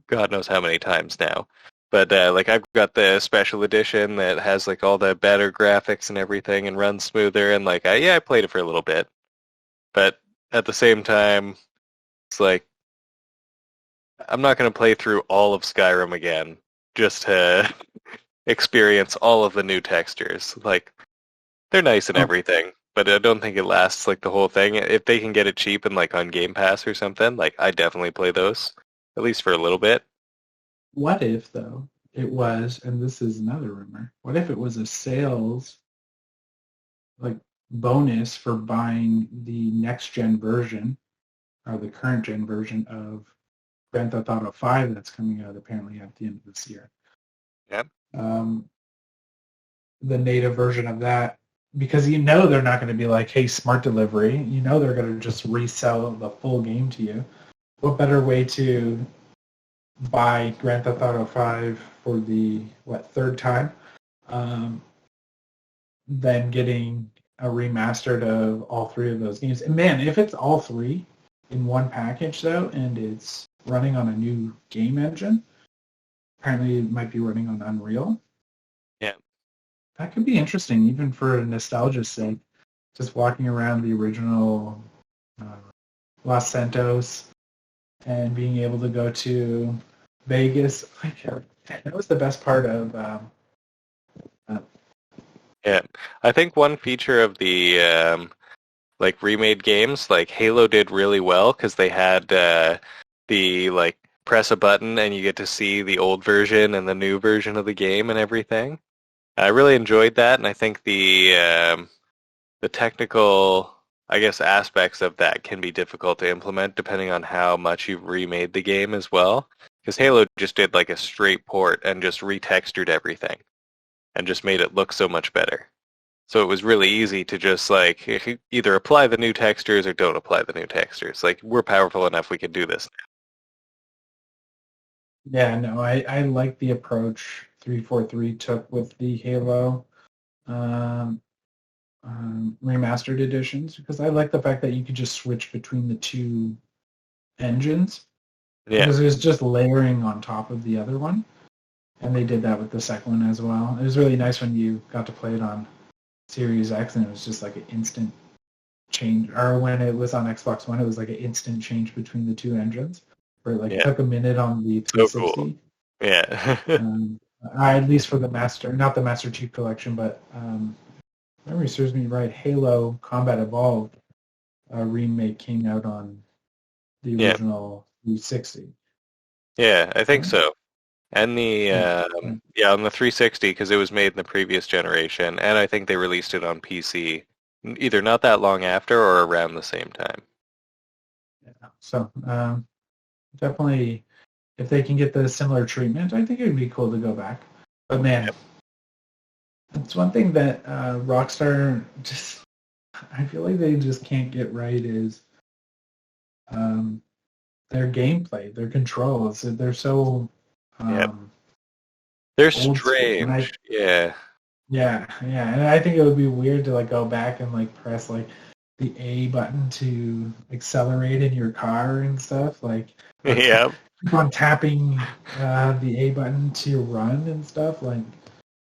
God knows how many times now. But like I've got the special edition that has like all the better graphics and everything and runs smoother and like I played it for a little bit. But at the same time it's like I'm not going to play through all of Skyrim again just to experience all of the new textures. Like they're nice and Oh, everything, but I don't think it lasts like the whole thing. If they can get it cheap and like on Game Pass or something, like I definitely play those at least for a little bit. what if though it was, and this is another rumor, what if it was a sales like bonus for buying the next gen version or the current gen version of Grand Theft Auto 5 that's coming out apparently at the end of this year. Yep. The native version of that, because they're not going to be like, hey, smart delivery. They're going to just resell the full game to you. What better way to buy Grand Theft Auto 5 for the third time than getting a remastered of all three of those games? And man, if it's all three in one package though, and it's running on a new game engine, apparently it might be running on Unreal. Yeah. That could be interesting, even for nostalgia's sake. Just walking around the original Los Santos and being able to go to Vegas. That was the best part of. Yeah, I think one feature of the remade games, like Halo, did really well because they had the press a button and you get to see the old version and the new version of the game and everything. I really enjoyed that, and I think the technical, I guess, aspects of that can be difficult to implement depending on how much you've remade the game as well. Because Halo just did a straight port and just retextured everything and just made it look so much better. So it was really easy to just either apply the new textures or don't apply the new textures. We're powerful enough, we can do this now. Yeah, no, I like the approach 343 took with the Halo remastered editions, because I like the fact that you could just switch between the two engines. Yeah. Because it was just layering on top of the other one. And they did that with the second one as well. It was really nice when you got to play it on Series X and it was just an instant change. Or when it was on Xbox One, it was an instant change between the two engines. Where it took a minute on the 360. So cool. Yeah. At least for the Master, not the Master Chief Collection, but memory serves me right, Halo Combat Evolved remake came out on the original 360. Yeah, I think so. And the on the 360, because it was made in the previous generation, and I think they released it on PC either not that long after or around the same time. Yeah. So definitely, if they can get the similar treatment, I think it would be cool to go back. But man, it's one thing that Rockstar just, I feel like they just can't get right is their gameplay, their controls. They're so they're strange. Yeah, and I think it would be weird to go back and press the A button to accelerate in your car and stuff. Keep on tapping the A button to run and stuff.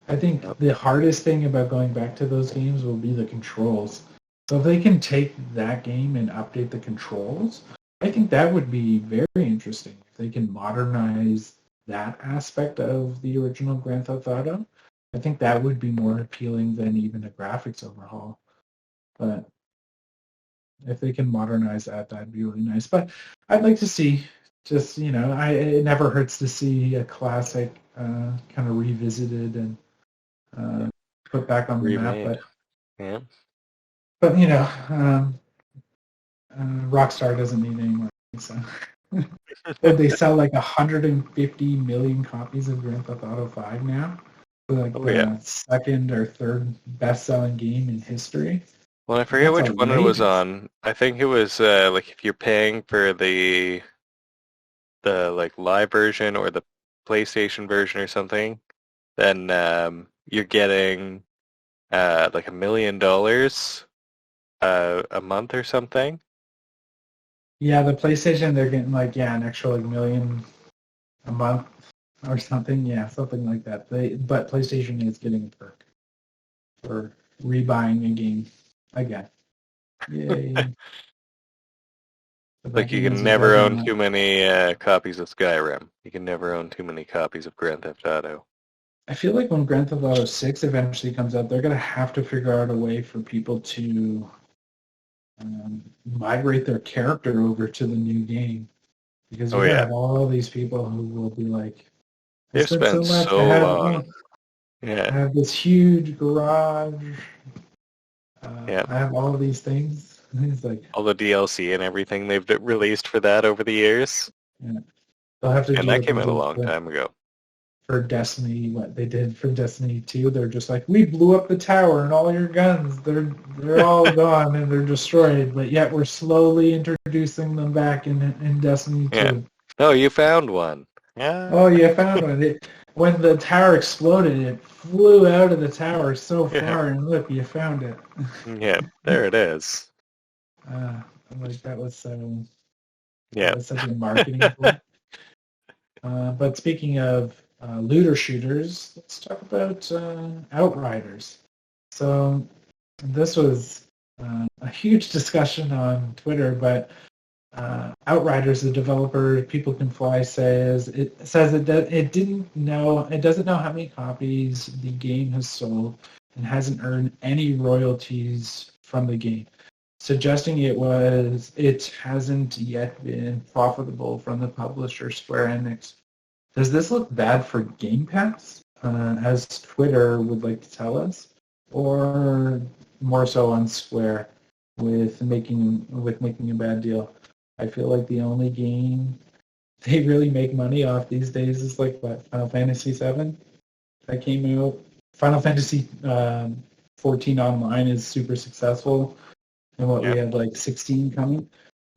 I think the hardest thing about going back to those games will be the controls. So if they can take that game and update the controls, I think that would be very interesting. If they can modernize that aspect of the original Grand Theft Auto, I think that would be more appealing than even a graphics overhaul. But if they can modernize that, that'd be really nice. But I'd like to see, just, it never hurts to see a classic kind of revisited and put back on the map. But Rockstar doesn't need any more. So. They sell 150 million copies of Grand Theft Auto 5 now. The second or third best-selling game in history. Well, I forget which one it was on. I think it was if you're paying for the live version or the PlayStation version or something, then you're getting $1 million a month or something. Yeah, the PlayStation, they're getting an extra $1 million a month or something. Yeah, something like that. But PlayStation is getting a perk for rebuying a game again. Yay. You can never own too many copies of Skyrim. You can never own too many copies of Grand Theft Auto. I feel like when Grand Theft Auto 6 eventually comes out, they're going to have to figure out a way for people to migrate their character over to the new game, because you're gonna have all these people who will be they've spent so long. I have this huge garage. Yeah. I have all of these things. And he's like, All the DLC and everything they've released for that over the years. yeah. They'll have to And do that what they came out a did long time ago. for Destiny, what they did for Destiny 2. They're just like, we blew up the tower and all your guns, they're all gone and they're destroyed, but yet we're slowly introducing them back in Destiny Yeah. 2. Oh, you found one. Yeah. Oh, you found one. When the tower exploded, it flew out of the tower so Yeah. far, and look, you found it. Yeah, there it is. I'm like, that was Yeah. such a marketing tool. But speaking of looter shooters, let's talk about Outriders. So this was a huge discussion on Twitter, but Outriders, the developer, People Can Fly it doesn't know how many copies the game has sold and hasn't earned any royalties from the game, suggesting it hasn't yet been profitable from the publisher Square Enix. Does this look bad for Game Pass, as Twitter would like to tell us, or more so on Square with making a bad deal? I feel like the only game they really make money off these days is like what, Final Fantasy VII that came out. Final Fantasy 14 Online is super successful, and we have like 16 coming.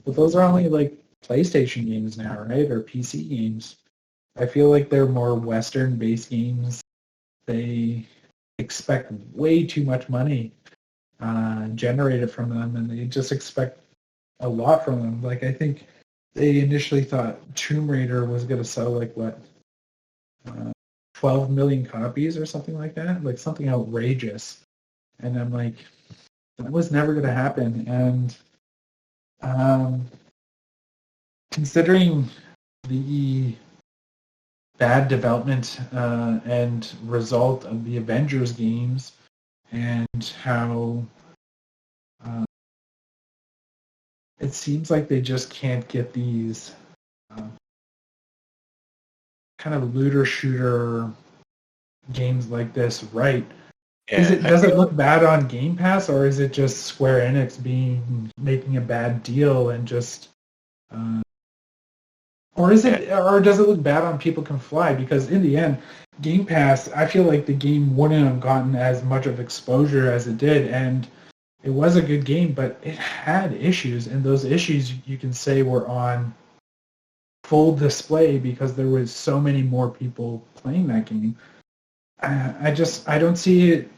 But those are only like PlayStation games now, right? Or PC games. I feel like they're more Western-based games. They expect way too much money generated from them, and they just expect a lot from them. Like, I think they initially thought Tomb Raider was going to sell like what, 12 million copies or something like that, like something outrageous. And I'm like, that was never going to happen. And considering the bad development and result of the Avengers games and how it seems like they just can't get these kind of looter shooter games like this right. Yeah, Does it look bad on Game Pass, or is it just Square Enix making a bad deal and just or does it look bad on People Can Fly? Because in the end, Game Pass, I feel like the game wouldn't have gotten as much of exposure as it did, and it was a good game, but it had issues, and those issues you can say were on full display because there was so many more people playing that game. I don't see it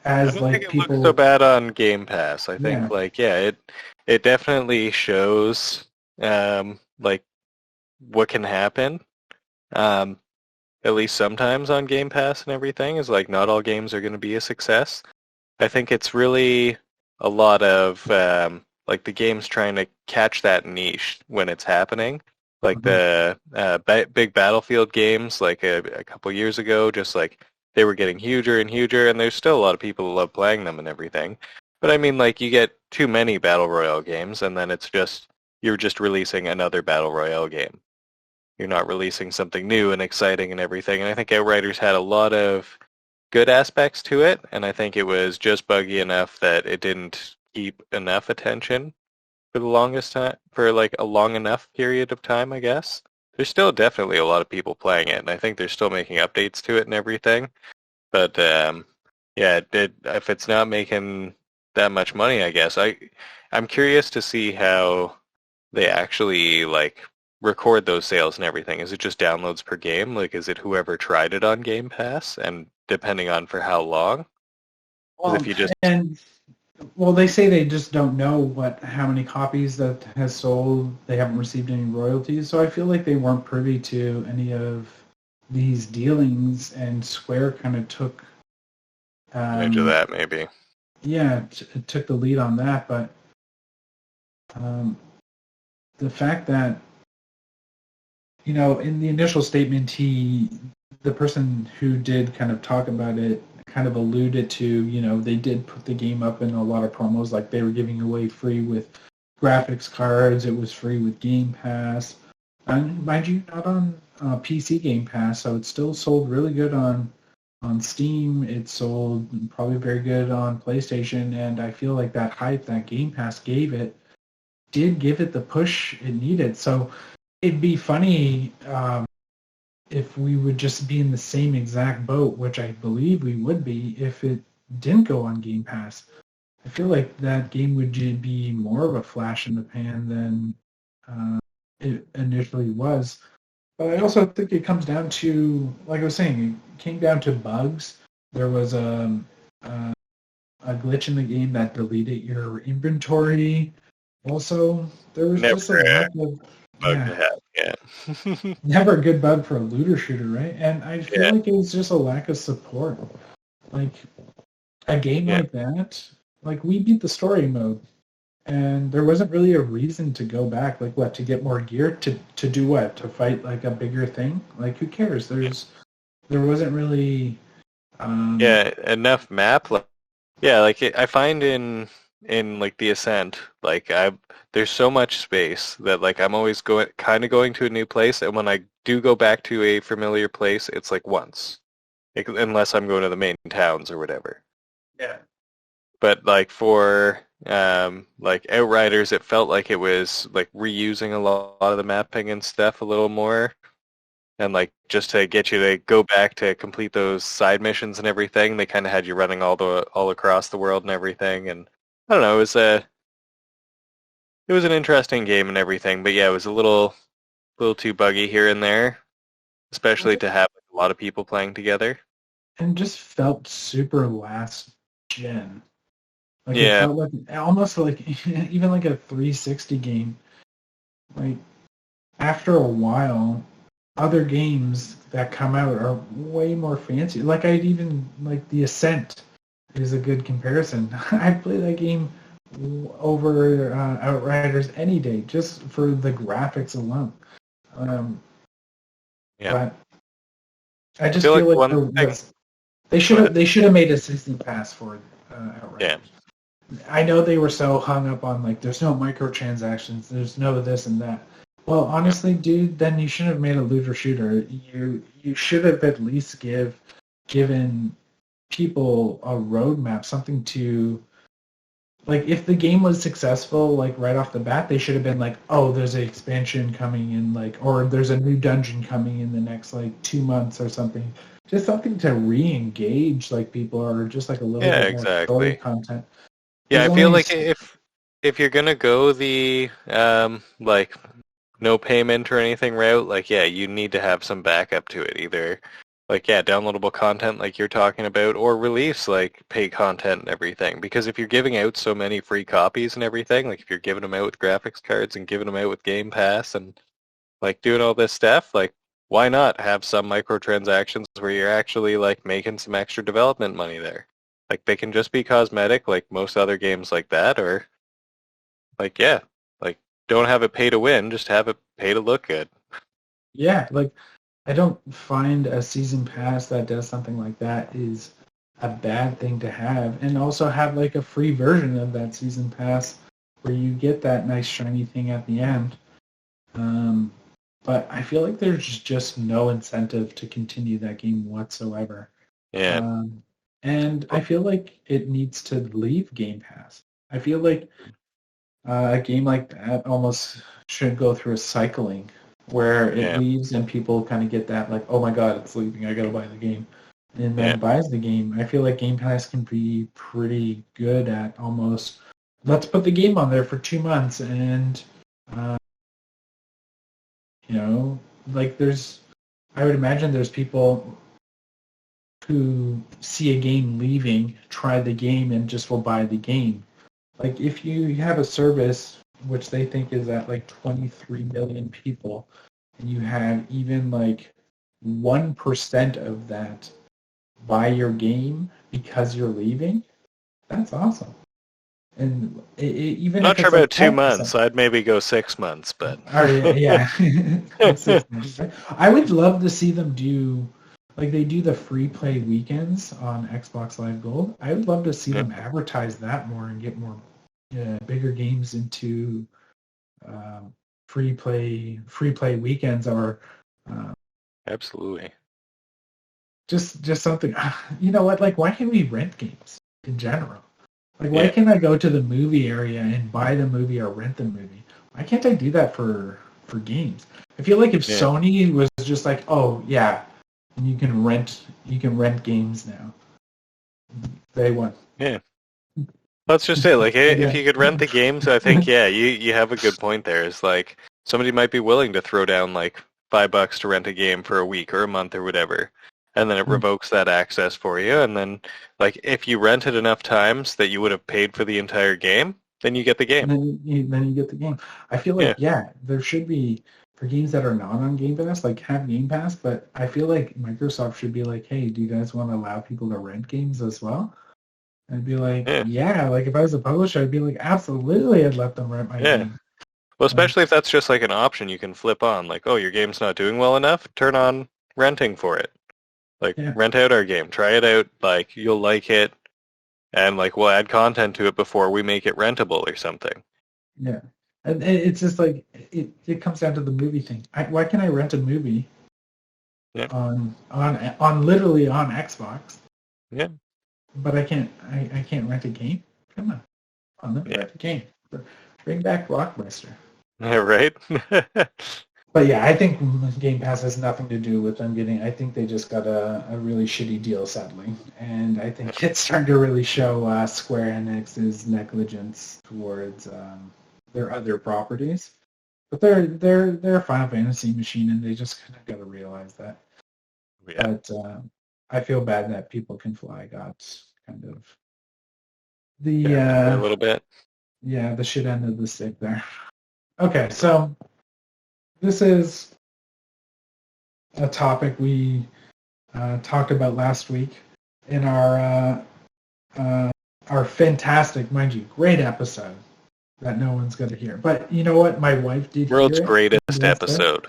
as I don't like think it people. looks so bad on Game Pass. I think it definitely shows like what can happen. At least sometimes on Game Pass and everything is like not all games are going to be a success. I think it's really a lot of like the games trying to catch that niche when it's happening. Like the big Battlefield games like a couple years ago, just like they were getting huger and huger, and there's still a lot of people who love playing them and everything. But I mean, like you get too many Battle Royale games, and then you're just releasing another Battle Royale game. You're not releasing something new and exciting and everything. And I think Outriders had a lot of good aspects to it, and I think it was just buggy enough that it didn't keep enough attention for the longest time, for like a long enough period of time, I guess. There's still definitely a lot of people playing it, and I think they're still making updates to it and everything. But if it's not making that much money, I guess I'm curious to see how they actually like record those sales and everything. Is it just downloads per game? Like, is it whoever tried it on Game Pass, and depending on for how long? Well, they say they just don't know how many copies that has sold. They haven't received any royalties, so I feel like they weren't privy to any of these dealings, and Square kind of took Edge of that, maybe. Yeah, took the lead on that, but the fact that, you know, in the initial statement, the person who did kind of talk about it kind of alluded to, you know, they did put the game up in a lot of promos, like they were giving away free with graphics cards, it was free with Game Pass, and mind you, not on PC Game Pass, so it still sold really good on on Steam. It sold probably very good on PlayStation, and I feel like that hype that Game Pass did give it the push it needed. So it'd be funny if we would just be in the same exact boat, which I believe we would be if it didn't go on Game Pass. I feel like that game would be more of a flash in the pan than it initially was. But I also think it comes down to, like I was saying, it came down to bugs. There was a glitch in the game that deleted your inventory. Also, there was Never just a lack of bug to have. Yeah. never a good bug for a looter shooter, right? And I feel Yeah. like it was just a lack of support. Like a game Yeah. like that, like we beat the story mode, and there wasn't really a reason to go back. Like what, to get more gear, to do what, to fight like a bigger thing? Like who cares? There wasn't really. Yeah. Enough map. Like, yeah. Like I find in like the Ascent, like there's so much space that like I'm always going to a new place, and when I do go back to a familiar place, it's like once, unless I'm going to the main towns or whatever. Yeah. But like for like Outriders, it felt like it was like reusing a lot of the mapping and stuff a little more, and like just to get you to go back to complete those side missions and everything, they kind of had you running all across the world and everything. And I don't know, it was an interesting game and everything, but yeah, it was a little too buggy here and there, especially to have a lot of people playing together. And just felt super last gen. Like it Yeah, felt like almost like even like a 360 game. Like after a while, other games that come out are way more fancy. Like I'd even like the Ascent is a good comparison. I'd play that game over Outriders any day just for the graphics alone. yeah. But I I just feel feel like like one thing. they Go ahead. should have made a season pass for Yeah, Outriders. I know they were so hung up on like there's no microtransactions, there's no this and that. Well, yeah, honestly, dude, then you shouldn't have made a looter shooter. You should have at least given people a roadmap, something to like. If the game was successful, like right off the bat, they should have been like, oh, there's an expansion coming in, like, or there's a new dungeon coming in the next like 2 months or something. Just something to re-engage like people, or just like a little yeah, bit more story exactly. content. Yeah, There's I feel only like if you're gonna go the like no payment or anything route, like yeah, you need to have some backup to it. Either like yeah, downloadable content like you're talking about, or release like paid content and everything. Because if you're giving out so many free copies and everything, like if you're giving them out with graphics cards and giving them out with Game Pass and like doing all this stuff, like why not have some microtransactions where you're actually like making some extra development money there? Like they can just be cosmetic like most other games like that, or like yeah, like don't have it pay to win, just have it pay to look good. yeah, like I don't find a season pass that does something like that is a bad thing to have, and also have like a free version of that season pass where you get that nice shiny thing at the end. Um, but I feel like there's just no incentive to continue that game whatsoever. Yeah. Um, and I feel like it needs to leave Game Pass. I feel like a game like that almost should go through a cycling where it Yeah. leaves and people kind of get that like, oh my god, it's leaving, I gotta buy the game, and Yeah. then buys the game. I feel like Game Pass can be pretty good at almost let's put the game on there for 2 months and uh, you know, like I would imagine there's people who see a game leaving, try the game, and just will buy the game. Like if you have a service which they think is at like 23 million people, and you have even like 1% of that buy your game because you're leaving, that's awesome. And even Not if sure it's like about 2 months. 10%, I'd maybe go 6 months, but or yeah, 6 months. Right? I would love to see them do like they do the free play weekends on Xbox Live Gold. I would love to see yeah, them advertise that more and get more bigger games into um, free play weekends or uh, absolutely. just something. You know what? Like, why can't we rent games in general? Like, why can't I go to the movie area and buy the movie or rent the movie? Why can't I do that for games? I feel like if Sony was just like, oh yeah, you can rent games now, they won. Yeah. Let's just say, like, if you could rent the games, I think, you have a good point there. Is like somebody might be willing to throw down like $5 to rent a game for a week or a month or whatever, and then it revokes that access for you. And then, like, if you rent it enough times that you would have paid for the entire game, then you get the game. And then you get the game. I feel like there should be for games that are not on Game Pass, like have Game Pass, but I feel like Microsoft should be like, hey, do you guys want to allow people to rent games as well? I'd be like, like if I was a publisher, I'd be like, absolutely, I'd let them rent my game. Well, especially if that's just like an option you can flip on. Like, oh, your game's not doing well enough? Turn on renting for it. Like, rent out our game. Try it out. Like, you'll like it. And, like, we'll add content to it before we make it rentable or something. Yeah. And it's just like, it comes down to the movie thing. Why can't I rent a movie on literally on Xbox? Yeah. But I can't rent a game? Come on, let me rent a game. Bring back Blockbuster. Yeah, right? But yeah, I think Game Pass has nothing to do with them getting. I think they just got a really shitty deal, sadly, and I think it's starting to really show Square Enix's negligence towards their other properties. But they're a Final Fantasy machine, and they just kind of got to realize that. Yeah. But I feel bad that People Can Fly got kind of a little bit. Yeah, the shit end of the stick there. Okay, so this is a topic we talked about last week in our fantastic, mind you, great episode that no one's going to hear. But you know what? My wife did World's hear it. greatest episode.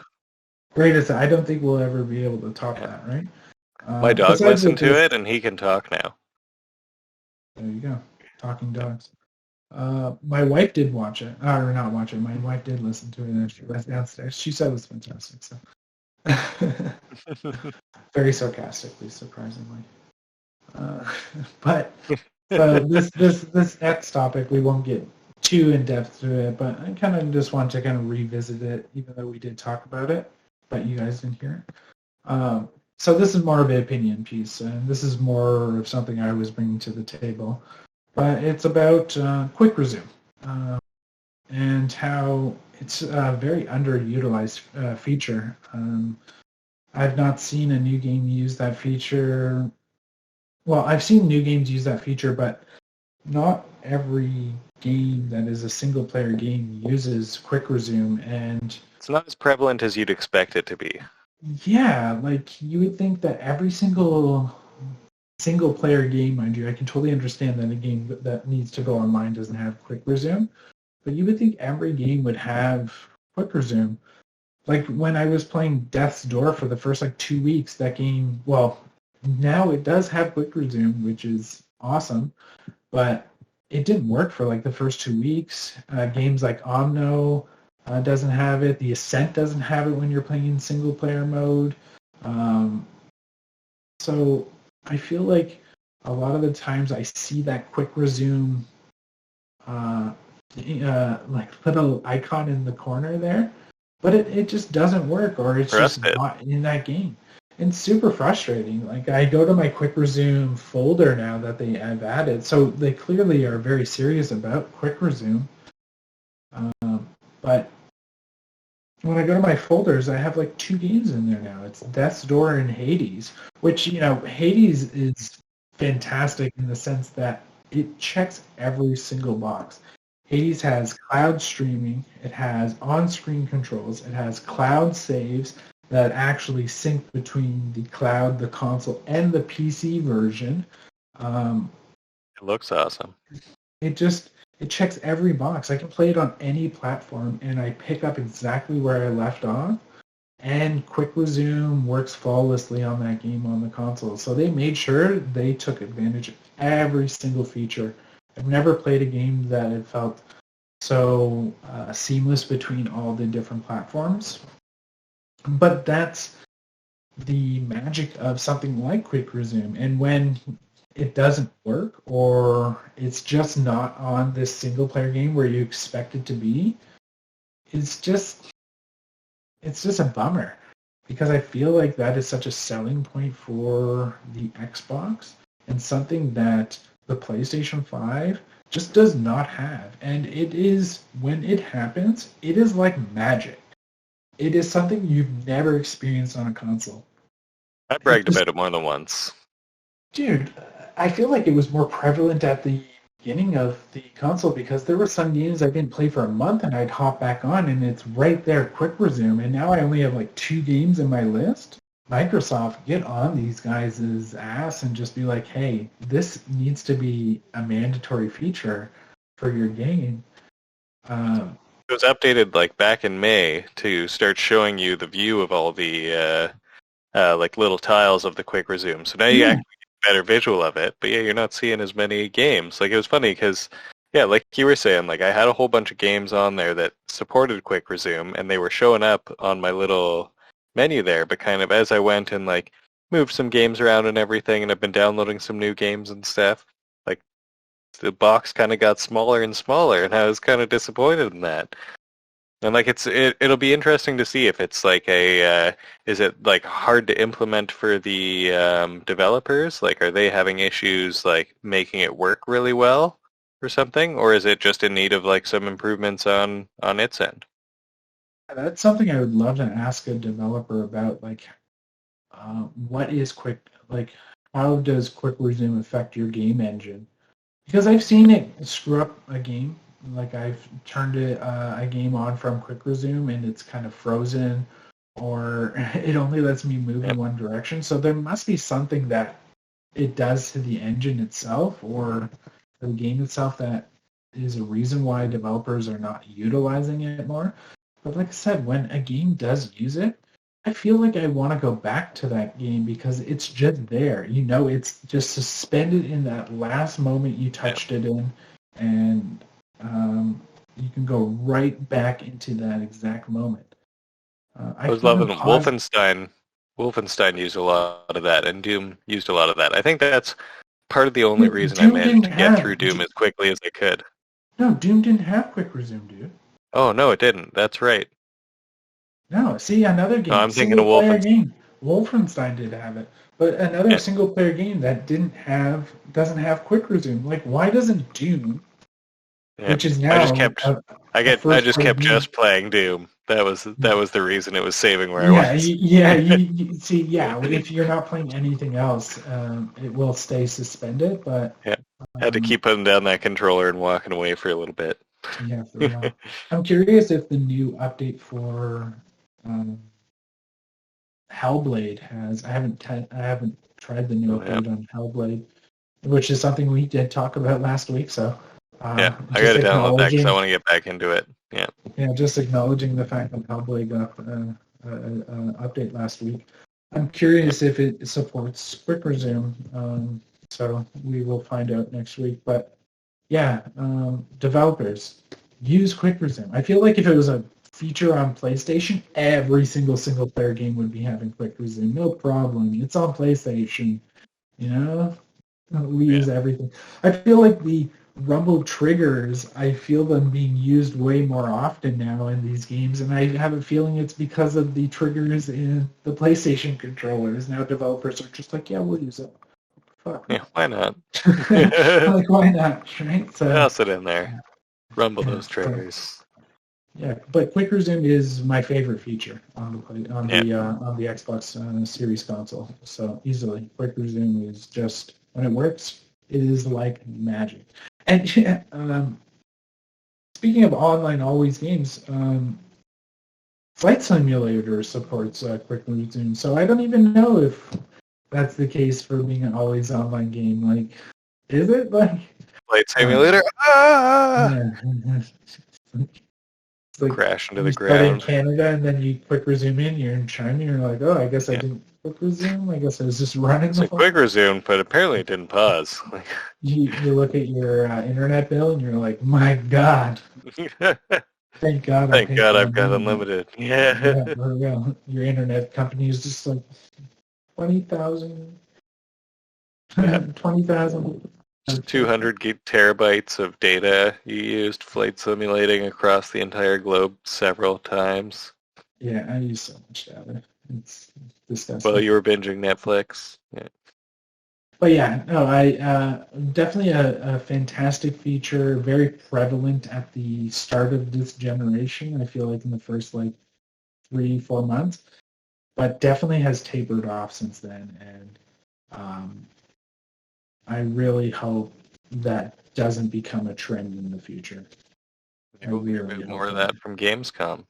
Greatest. I don't think we'll ever be able to top that, right? My dog listened to it, and he can talk now. There you go. Talking dogs. My wife did watch it, or not watch it. My wife did listen to it, and she went downstairs. She said it was fantastic. So, very sarcastically, surprisingly. But so this next topic, we won't get too in depth to it, but I kind of just want to kind of revisit it, even though we did talk about it, but you guys didn't hear it. So this is more of an opinion piece, and this is more of something I was bringing to the table. But it's about Quick Resume and how it's a very underutilized feature. I've not seen a new game use that feature. Well, I've seen new games use that feature, but not every game that is a single-player game uses Quick Resume, and it's not as prevalent as you'd expect it to be. Yeah, like you would think that every single-player game, mind you, I can totally understand that a game that needs to go online doesn't have Quick Resume, but you would think every game would have Quick Resume. Like when I was playing Death's Door for the first 2 weeks, that game, well, now it does have Quick Resume, which is awesome, but it didn't work for the first 2 weeks. Games like Omno doesn't have it. The Ascent doesn't have it when you're playing in single-player mode. So I feel like a lot of the times I see that Quick Resume little icon in the corner there, but it just doesn't work, or it's just not in that game. It's super frustrating. I go to my Quick Resume folder now that they have added, so they clearly are very serious about Quick Resume. But when I go to my folders, I have 2 games in there now. It's Death's Door and Hades, which, Hades is fantastic in the sense that it checks every single box. Hades has cloud streaming, it has on-screen controls, it has cloud saves that actually sync between the cloud, the console, and the PC version. It looks awesome. It checks every box. I can play it on any platform, and I pick up exactly where I left off. And Quick Resume works flawlessly on that game on the console. So they made sure they took advantage of every single feature. I've never played a game that it felt so seamless between all the different platforms. But that's the magic of something like quick resume. And when it doesn't work, or it's just not on this single player game where you expect it to be, it's just a bummer, because I feel like that is such a selling point for the Xbox and something that the PlayStation 5 just does not have. And it is, when it happens, it is like magic. It is something you've never experienced on a console. I bragged about it more than once. Dude, I feel like it was more prevalent at the beginning of the console, because there were some games I didn't play for a month and I'd hop back on and it's right there, quick resume, and now I only have like 2 games in my list. Microsoft, get on these guys' ass and just be like, hey, this needs to be a mandatory feature for your game. It was updated like back in May to start showing you the view of all the like little tiles of the quick resume. So now you actually get a better visual of it, but yeah, you're not seeing as many games. Like, it was funny because, yeah, like you were saying, like I had a whole bunch of games on there that supported quick resume, and they were showing up on my little menu there, but kind of as I went and like moved some games around and everything, and I've been downloading some new games and stuff, like the box kind of got smaller and smaller, and I was kind of disappointed in that. And like it'll be interesting to see if it's like is it like hard to implement for the developers? Like, are they having issues like making it work really well or something, or is it just in need of like some improvements on its end? That's something I would love to ask a developer about. Like, what is how does quick resume affect your game engine? Because I've seen it screw up a game. Like, I've turned a game on from quick resume and it's kind of frozen, or it only lets me move in one direction. So there must be something that it does to the engine itself or the game itself that is a reason why developers are not utilizing it more. But like I said, when a game does use it, I feel like I want to go back to that game because it's just there. You know, it's just suspended in that last moment you touched it in, and you can go right back into that exact moment. I was loving Wolfenstein. Wolfenstein used a lot of that, and Doom used a lot of that. I think that's part of the only reason I managed to get through Doom as quickly as I could. No, Doom didn't have quick resume, dude. Oh, no, it didn't. That's right. No, see, another game. No, I'm thinking of Wolfenstein. Game. Wolfenstein did have it. But another single-player game that doesn't have quick resume. Like, why doesn't Doom, which is now... I just kept just playing Doom. That was the reason it was saving where I was. You see, if you're not playing anything else, it will stay suspended, but... Yeah, I had to keep putting down that controller and walking away for a little bit. Yeah, for a while. I'm curious if the new update for Hellblade has... I haven't tried the new update on Hellblade, which is something we did talk about last week, so... I got to download that because I want to get back into it. Yeah. Yeah, just acknowledging the fact that Hellblade got an update last week. I'm curious if it supports quick resume, so we will find out next week. But yeah, developers, use quick resume. I feel like if it was a feature on PlayStation, every single-player game would be having quick resume. No problem. It's on PlayStation. You know? We use everything. I feel like the rumble triggers, I feel them being used way more often now in these games, and I have a feeling it's because of the triggers in the PlayStation controllers. Now developers are just like, yeah, we'll use it. Fuck. Yeah, why not? Like, why not, right? So, toss it in there. Rumble those triggers. Yeah, but quick resume is my favorite feature on the Xbox Series console. So easily, quick resume is just, when it works, it is like magic. And speaking of online always games, Flight Simulator supports quick resume. So I don't even know if that's the case for being an always online game. Like, is it? Like Flight Simulator? Yeah. It's like crash into the you ground. start in Canada and then you quick resume in. You're in China. And you're like, oh, I guess I didn't quick resume. I guess I was just running. It's a quick resume, but apparently it didn't pause. You look at your internet bill and you're like, my God. Thank God. Thank God I've got unlimited. Yeah, Yeah. for real. Your internet company is just like 20,000, Yeah. 20,000. 200 terabytes of data you used flight simulating across the entire globe several times Yeah, I use so much data. It's while disgusting. you were binging Netflix. Yeah. But yeah, no, I definitely a fantastic feature, very prevalent at the start of this generation. I feel like in the first like 3-4 months, but definitely has tapered off since then. And I really hope that doesn't become a trend in the future. I Maybe we'll hear a really bit hope more of that. that from Gamescom.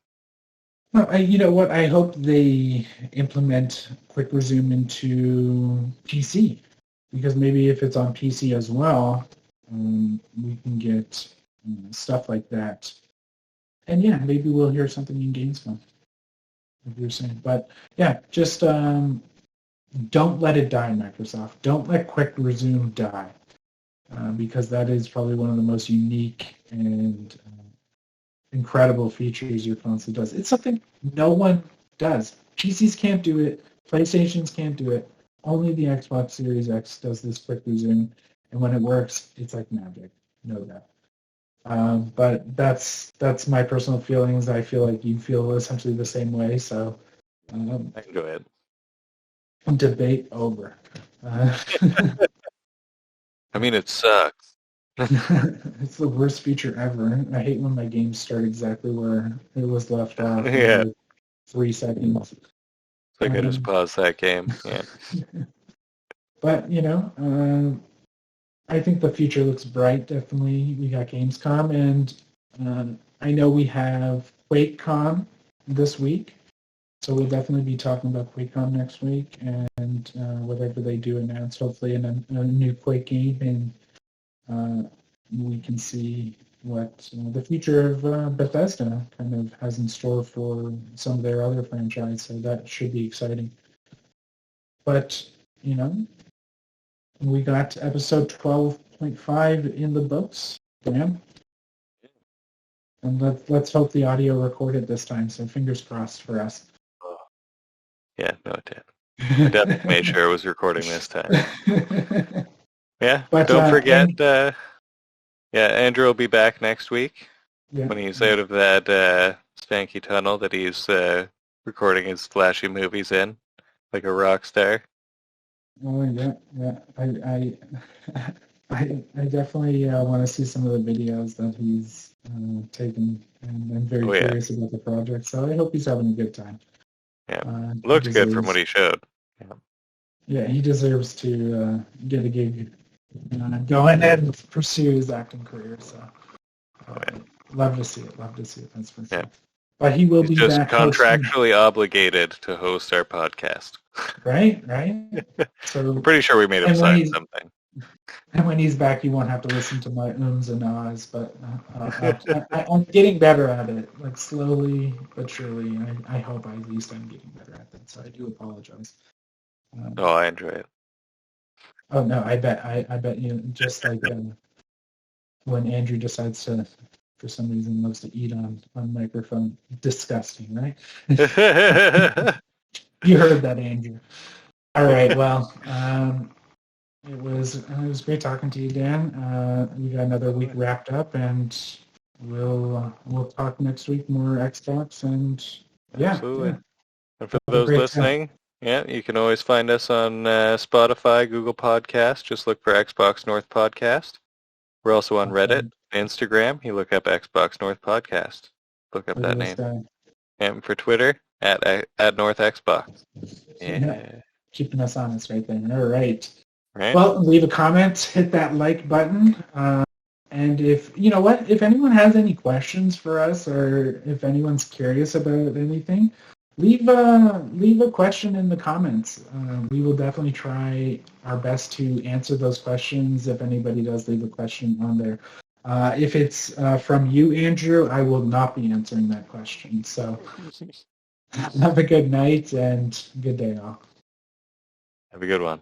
Well, you know what? I hope they implement quick resume into PC, because maybe if it's on PC as well, we can get stuff like that. And yeah, maybe we'll hear something in Gamescom, like you're saying. But yeah, just don't let it die, Microsoft. Don't let quick resume die, because that is probably one of the most unique and incredible features your console does. It's something no one does. PCs can't do it. PlayStations can't do it. Only the Xbox Series X does this quick resume, and when it works, it's like magic. Know that. But that's my personal feelings. I feel like you feel essentially the same way. So I enjoy it. debate over. I mean, it sucks. It's the worst feature ever. I hate when my games start exactly where it was left off. Yeah. Like 3 seconds. So I could just pause that game. Yeah. But, I think the future looks bright, definitely. We got Gamescom, and I know we have QuakeCon this week, so we'll definitely be talking about QuakeCon next week, and whatever they do announce, hopefully a new Quake game, and we can see what the future of Bethesda kind of has in store for some of their other franchise, so that should be exciting. But, we got episode 12.5 in the books, Dan. And let's hope the audio recorded this time, so fingers crossed for us. Yeah, no, it did. I definitely made sure it was recording this time. Yeah, But, don't forget, Andrew will be back next week when he's out of that stanky tunnel that he's recording his flashy movies in, like a rock star. Oh, yeah. I definitely want to see some of the videos that he's taken, and I'm very curious about the project, so I hope he's having a good time. Yeah, looks good from what he showed. Yeah, he deserves to get a gig going and pursue his acting career, so love to see it, that's for sure. Yeah. But he will be just back contractually obligated to host our podcast. Right? So I'm pretty sure we made him sign something. And when he's back, you won't have to listen to my ums and ahs, but I'm getting better at it, like slowly but surely. I hope at least I'm getting better at that, so I do apologize. I enjoy it. Oh, no, I bet you, just like when Andrew decides to, for some reason, loves to eat on microphone. Disgusting, right? You heard that, Andrew. All right, well, it was great talking to you, Dan. We got another week wrapped up, and we'll talk next week more Xbox, and absolutely. And for those listening, you can always find us on Spotify, Google Podcasts. Just look for Xbox North Podcast. We're also on Reddit, Instagram. You look up Xbox North Podcast. Look up that name. And for Twitter, at North Xbox. Yeah. Keeping us honest right there. All right. Well, leave a comment, hit that like button, and if anyone has any questions for us, or if anyone's curious about anything, leave a question in the comments. We will definitely try our best to answer those questions if anybody does leave a question on there. If it's from you, Andrew, I will not be answering that question. So have a good night and good day all. Have a good one.